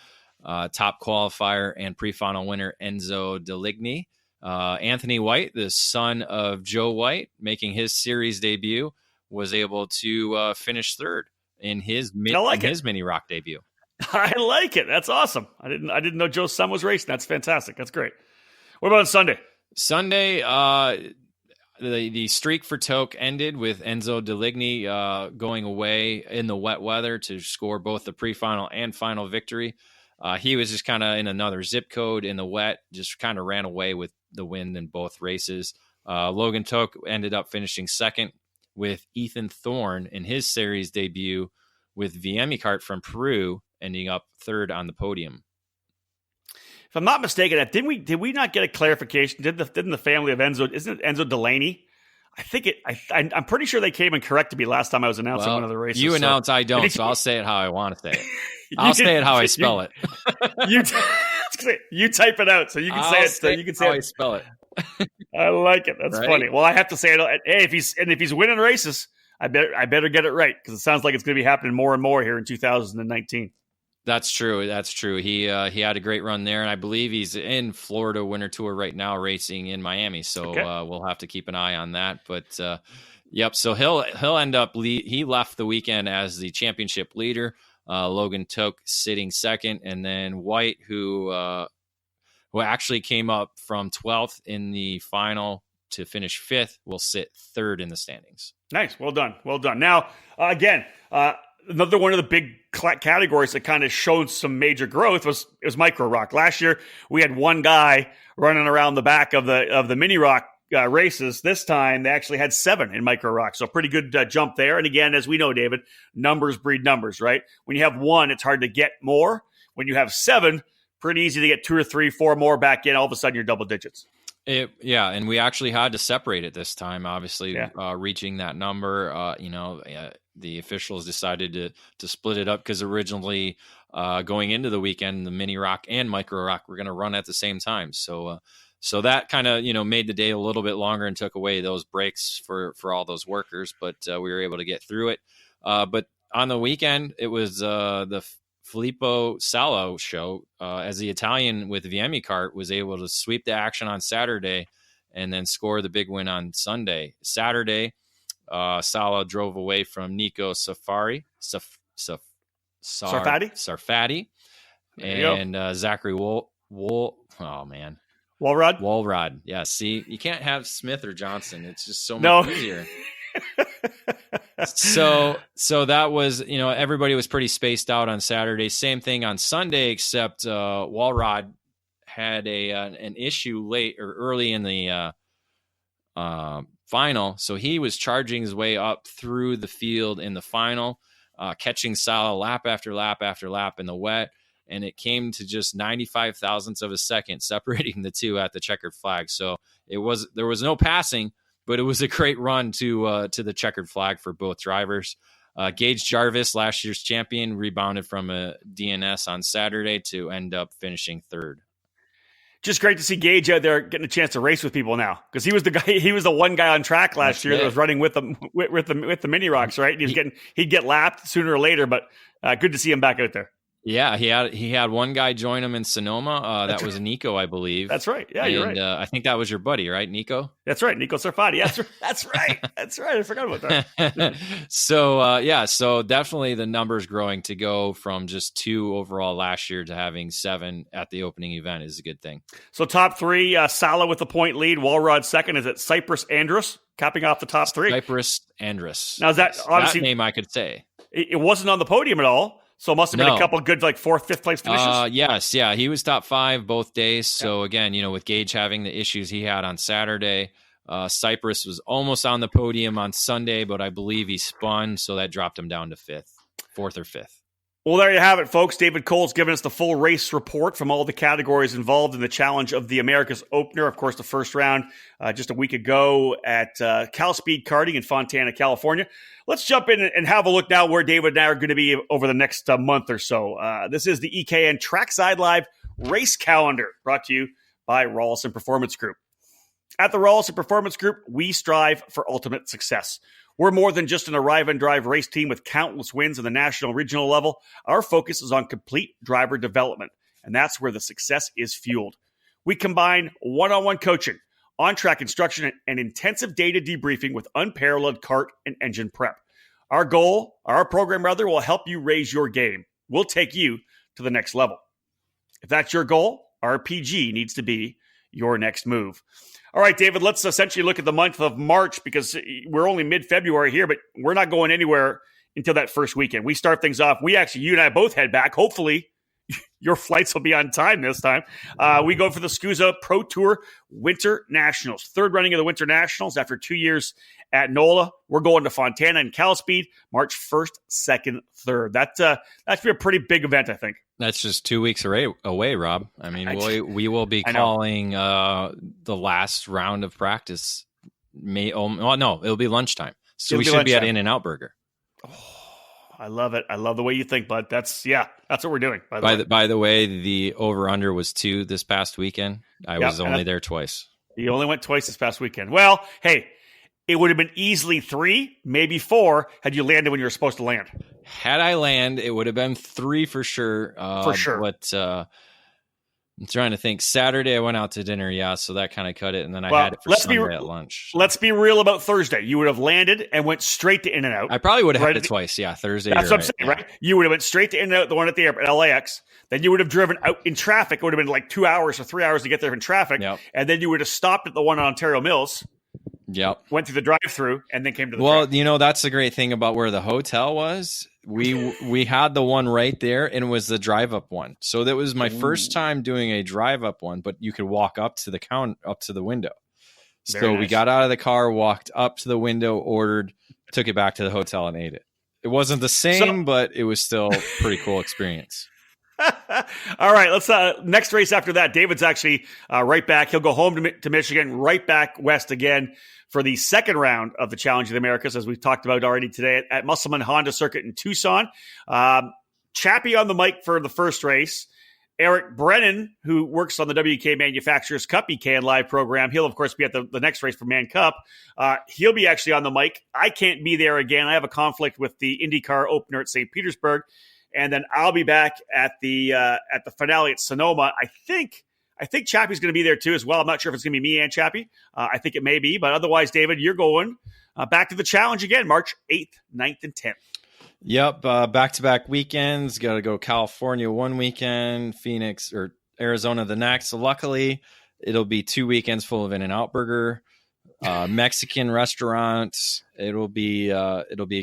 top qualifier and pre-final winner Enzo Deligny. Anthony White, the son of Joe White, making his series debut, was able to finish third in his mini rock debut. I like it. That's awesome. I didn't know Joe's son was racing. That's fantastic. That's great. What about Sunday? Sunday, the streak for Toke ended with Enzo Deligny going away in the wet weather to score both the pre-final and final victory. He was just kind of in another zip code in the wet, just kind of ran away with the win in both races. Logan Toke ended up finishing second with Ethan Thorne in his series debut with VME Kart from Peru, ending up third on the podium. If I'm not mistaken, did we not get a clarification? Didn't the family of Enzo, isn't it Enzo Delaney? I think I'm pretty sure they came and corrected me last time I was announcing one of the races. You announce, I don't, so I'll say it how I want to say it. I'll say it how I spell it. You type it out so you can say it. So you can say how it. I spell it. I like it. That's funny. Well, I have to say it. Hey, if he's winning races, I better get it right, because it sounds like it's going to be happening more and more here in 2019. That's true. He had a great run there, and I believe he's in Florida Winter Tour right now, racing in Miami. So we'll have to keep an eye on that. But yep. So he'll end up he left the weekend as the championship leader. Logan Toke sitting second, and then White, who actually came up from 12th in the final to finish 5th, will sit third in the standings. Nice. Well done. Now, again, another one of the big categories that kind of showed some major growth was micro rock. Last year, we had one guy running around the back of the mini rock races. This time, they actually had 7 in micro rock. So pretty good jump there. And again, as we know, David, numbers breed numbers, right? When you have 1, it's hard to get more. When you have 7, pretty easy to get 2 or 3, 4 more back in. All of a sudden, you're double digits. And we actually had to separate it this time, obviously, reaching that number. The officials decided to split it up, because originally going into the weekend, the mini rock and micro rock were going to run at the same time. So that kind of, made the day a little bit longer and took away those breaks for all those workers, but we were able to get through it. But on the weekend, it was the Filippo Salo show, as the Italian with VME Kart was able to sweep the action on Saturday and then score the big win on Sunday. Saturday, Salo drove away from Nico Sarfati and Zachary Walrod. Yeah, see, you can't have Smith or Johnson. It's just so much easier. So that was, everybody was pretty spaced out on Saturday. Same thing on Sunday, except Walrod had an issue late or early in the final. So he was charging his way up through the field in the final, catching Sala lap after lap after lap in the wet. And it came to just 95 thousandths of a second separating the two at the checkered flag. So there was no passing, but it was a great run to the checkered flag for both drivers. Gage Jarvis, last year's champion, rebounded from a DNS on Saturday to end up finishing third. Just great to see Gage out there getting a chance to race with people now, because he was the one guy on track last year that was running with the mini rocks, right? He'd get lapped sooner or later, but good to see him back out there. Yeah, he had one guy join him in Sonoma. That was Nico, I believe. That's right. Yeah, you're right. I think that was your buddy, right, Nico? That's right, Nico Sarfati. That's right. That's right. I forgot about that. So definitely the numbers growing to go from just 2 overall last year to having 7 at the opening event is a good thing. So top 3, Sala with the point lead, Walrod second. Is it Cypress Andrus capping off the top 3? Cypress Andrus. Now is that obviously that name I could say? It wasn't on the podium at all. So it must have been a couple good, 4th, 5th place finishes. Yes, yeah. He was top 5 both days. So again, with Gage having the issues he had on Saturday, Cypress was almost on the podium on Sunday, but I believe he spun, so that dropped him down to 4th or 5th. Well, there you have it, folks. David Cole's given us the full race report from all the categories involved in the Challenge of the Americas opener. Of course, the first round just a week ago at Cal Speed Karting in Fontana, California. Let's jump in and have a look now where David and I are going to be over the next month or so. This is the EKN Trackside Live race calendar brought to you by Rawlson Performance Group. At the Rawlson Performance Group, we strive for ultimate success. We're more than just an arrive and drive race team with countless wins in the national and regional level. Our focus is on complete driver development, and that's where the success is fueled. We combine one-on-one coaching, on-track instruction, and intensive data debriefing with unparalleled kart and engine prep. Our program will help you raise your game. We'll take you to the next level. If that's your goal, RPG needs to be your next move. All right, David, let's essentially look at the month of March, because we're only mid-February here, but we're not going anywhere until that first weekend. We start things off. You and I both head back. Hopefully, your flights will be on time this time. We go for the SCUSA Pro Tour Winter Nationals. Third running of the Winter Nationals after 2 years at NOLA. We're going to Fontana and Cal Speed March 1st, 2nd, 3rd. That should be a pretty big event, I think. That's just 2 weeks away, Rob. I mean, we will be calling the last round of practice. It'll be lunchtime. So we should be at In-N-Out Burger. Oh, I love it. I love the way you think, bud. That's what we're doing. By the way, the over-under was 2 this past weekend. I was only there twice. You only went twice this past weekend. Well, hey, it would have been easily 3, maybe 4, had you landed when you were supposed to land. Had I land, it would have been 3 for sure. For sure. But I'm trying to think. Saturday, I went out to dinner, so that kind of cut it. And then I had it for Sunday at lunch. Let's be real about Thursday. You would have landed and went straight to In-N-Out. I probably would have had it twice, Thursday. That's what I'm saying, right? You would have went straight to In-N-Out, the one at the airport, LAX. Then you would have driven out in traffic. It would have been 2 hours or 3 hours to get there in traffic. Yep. And then you would have stopped at the one on Ontario Mills. Yep. Went through the drive-through and then came to the track. That's the great thing about where the hotel was. We had the one right there, and it was the drive-up one. So that was my first time doing a drive-up one, but you could walk up to the window. So we got out of the car, walked up to the window, ordered, took it back to the hotel, and ate it. It wasn't the same, but it was still a pretty cool experience. All right, let's next race after that. David's actually right back. He'll go home to Michigan, right back west again for the second round of the Challenge of the Americas, as we've talked about already today at Musselman Honda Circuit in Tucson. Chappie on the mic for the first race. Eric Brennan, who works on the WK Manufacturers Cup EKN Live program, he'll, of course, be at the next race for Man Cup. He'll be actually on the mic. I can't be there again. I have a conflict with the IndyCar opener at St. Petersburg. And then I'll be back at the finale at Sonoma. I think Chappie's going to be there too as well. I'm not sure if it's going to be me and Chappie. I think it may be. But otherwise, David, you're going back to the challenge again, March 8th, 9th, and 10th. Yep, back-to-back weekends. Got to go California one weekend, Phoenix or Arizona the next. So luckily, it'll be 2 weekends full of In-N-Out Burger. Mexican restaurants. It'll be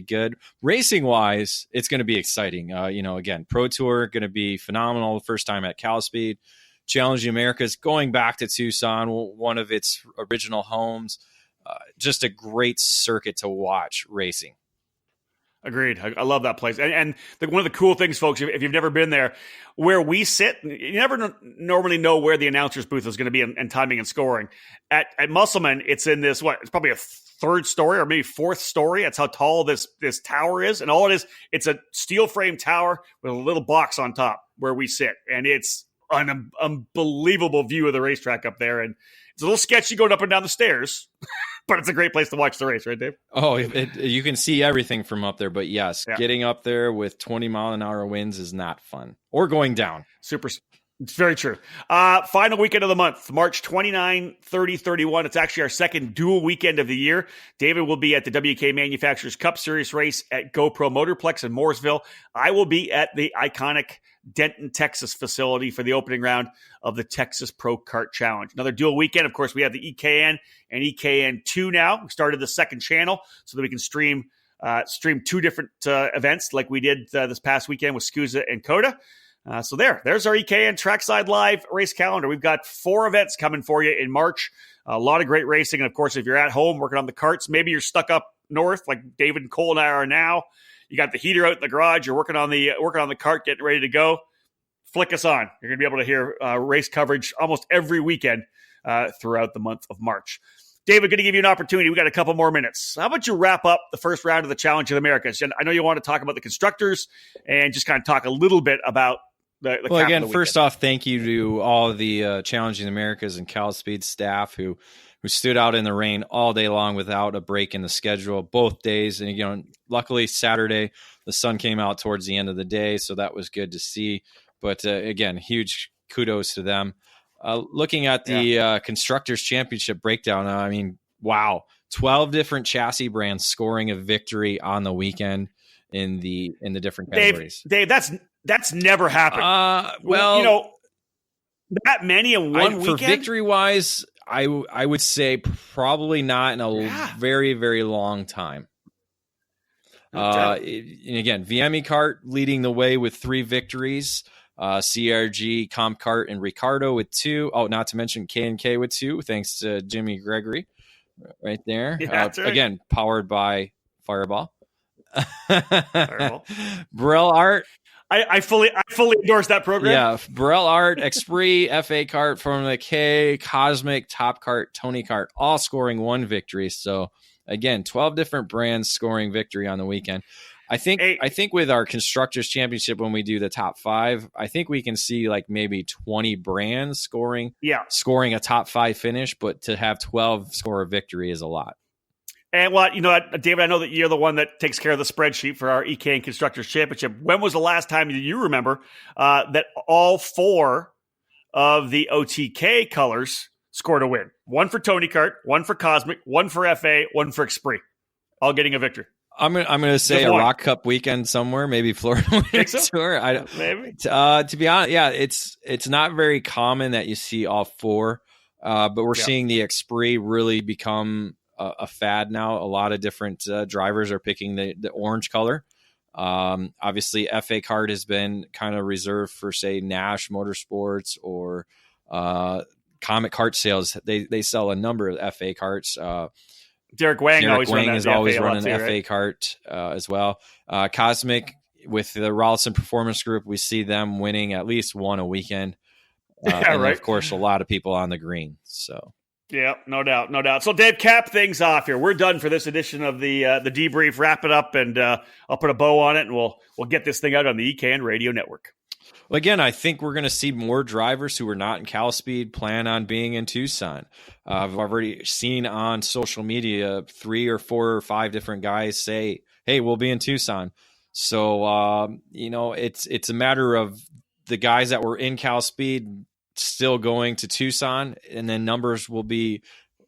good. Racing wise, it's going to be exciting. Again, Pro Tour going to be phenomenal. First time at Cal Speed. Challenging Americas going back to Tucson, one of its original homes. Just a great circuit to watch racing. Agreed. I love that place. And one of the cool things, folks, if you've never been there, where we sit, you never normally know where the announcer's booth is going to be and timing and scoring. At Musselman, it's in this, it's probably a third story or maybe fourth story. That's how tall this tower is. And all it is, it's a steel frame tower with a little box on top where we sit. And it's an unbelievable view of the racetrack up there. And it's a little sketchy going up and down the stairs, but it's a great place to watch the race, right, Dave? Oh, you can see everything from up there. But yes, Getting up there with 20-mile-an-hour winds is not fun. Or going down. Super. It's very true. Final weekend of the month, March 29, 30, 31. It's actually our second dual weekend of the year. David will be at the WK Manufacturers Cup Series race at GoPro Motorplex in Mooresville. I will be at the iconic Denton, Texas facility for the opening round of the Texas Pro Kart Challenge. Another dual weekend. Of course, we have the EKN and EKN2 now. We started the second channel so that we can stream two different events like we did this past weekend with SCUSA and COTA. So there's our EKN Trackside Live race calendar. We've got 4 events coming for you in March. A lot of great racing. And, of course, if you're at home working on the karts, maybe you're stuck up north like David and Cole and I are now. You got the heater out in the garage. You're working on the kart, getting ready to go. Flick us on. You're going to be able to hear race coverage almost every weekend throughout the month of March. David, going to give you an opportunity. We got a couple more minutes. How about you wrap up the first round of the Challenge of the Americas? I know you want to talk about the constructors and just kind of talk a little bit about well, again, first off, thank you to all of the Challenging Americas and Cal Speed staff who stood out in the rain all day long without a break in the schedule, both days. And, luckily Saturday, the sun came out towards the end of the day, so that was good to see. But again, huge kudos to them. Looking at the Constructors Championship breakdown, wow, 12 different chassis brands scoring a victory on the weekend in the different categories. Dave, that's never happened. That many in one weekend? For victory-wise, I would say probably not in a very, very long time. And again, VME Kart leading the way with 3 victories. CRG, Comp Kart, and Ricardo with 2. Oh, not to mention K&K with 2, thanks to Jimmy Gregory right there. Right. Again, powered by Fireball. Fireball. Burrell Art. I fully endorse that program. Yeah, Burrell Art, Esprit, FA Kart, Formula K, Cosmic, Top Kart, Tony Kart, all scoring 1 victory. So again, 12 different brands scoring victory on the weekend. I think with our Constructors Championship, when we do the top 5, I think we can see like maybe 20 brands scoring a top 5 finish, but to have 12 score a victory is a lot. And David, I know that you're the one that takes care of the spreadsheet for our EKN Constructors Championship. When was the last time you remember that all 4 of the OTK colors scored a win? 1 for Tony Kart, 1 for Cosmic, 1 for FA, 1 for Esprit, all getting a victory. I'm gonna say a Rock Cup weekend somewhere, maybe Florida Tour. Maybe. To be honest, it's not very common that you see all 4, but we're seeing the Esprit really become a fad now. A lot of different drivers are picking the orange color. Obviously, FA Kart has been kind of reserved for, say, Nash Motorsports or Comet Kart Sales. They sell a number of FA karts. Derek Wang is always running the FA kart as well. Cosmic with the Rolison Performance Group, we see them winning at least 1 a weekend. And of course, a lot of people on the green. So. Yeah, no doubt. So, Dave, cap things off here. We're done for this edition of the debrief. Wrap it up, and I'll put a bow on it, and we'll get this thing out on the EKN Radio Network. Well, again, I think we're going to see more drivers who are not in Cal Speed plan on being in Tucson. I've already seen on social media 3 or 4 or 5 different guys say, "Hey, we'll be in Tucson." So, it's a matter of the guys that were in Cal Speed still going to Tucson, and then numbers will be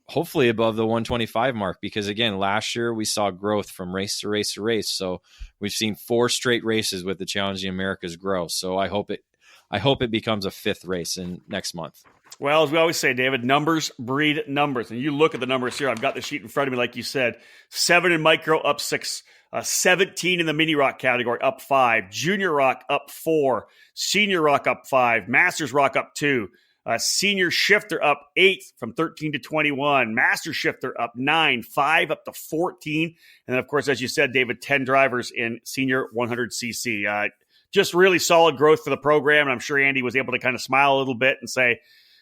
hopefully above the 125 mark, because again, last year we saw growth from race to race to race. So we've seen 4 straight races with the Challenging Americas grow. So I hope it becomes a 5th race in next month. Well, as we always say, David, numbers breed numbers. And you look at the numbers here. I've got the sheet in front of me, like you said. 7 in micro, up 6. 17 in the mini rock category, up 5. Junior rock, up 4. Senior rock, up 5. Masters rock, up 2. Senior shifter, up 8 from 13 to 21. Master shifter, up 9. 5 up to 14. And then, of course, as you said, David, 10 drivers in senior 100cc. Just really solid growth for the program. And I'm sure Andy was able to kind of smile a little bit and say,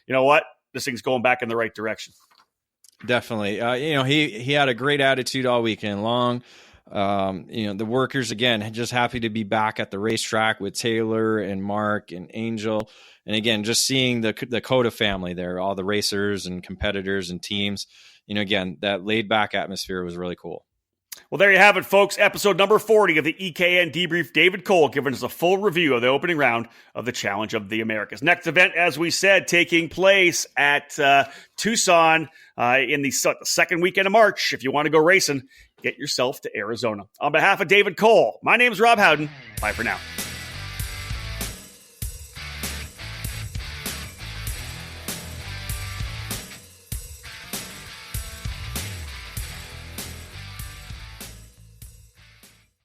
you know what, this thing's going back in the right direction. Definitely. He had a great attitude all weekend long. The workers, again, just happy to be back at the racetrack with Taylor and Mark and Angel. And again, just seeing the Coda family there, all the racers and competitors and teams, again, that laid back atmosphere was really cool. Well, there you have it, folks. Episode number 40 of the EKN Debrief. David Cole giving us a full review of the opening round of the Challenge of the Americas. Next event, as we said, taking place at Tucson in the second weekend of March. If you want to go racing, get yourself to Arizona. On behalf of David Cole, my name is Rob Howden. Bye for now.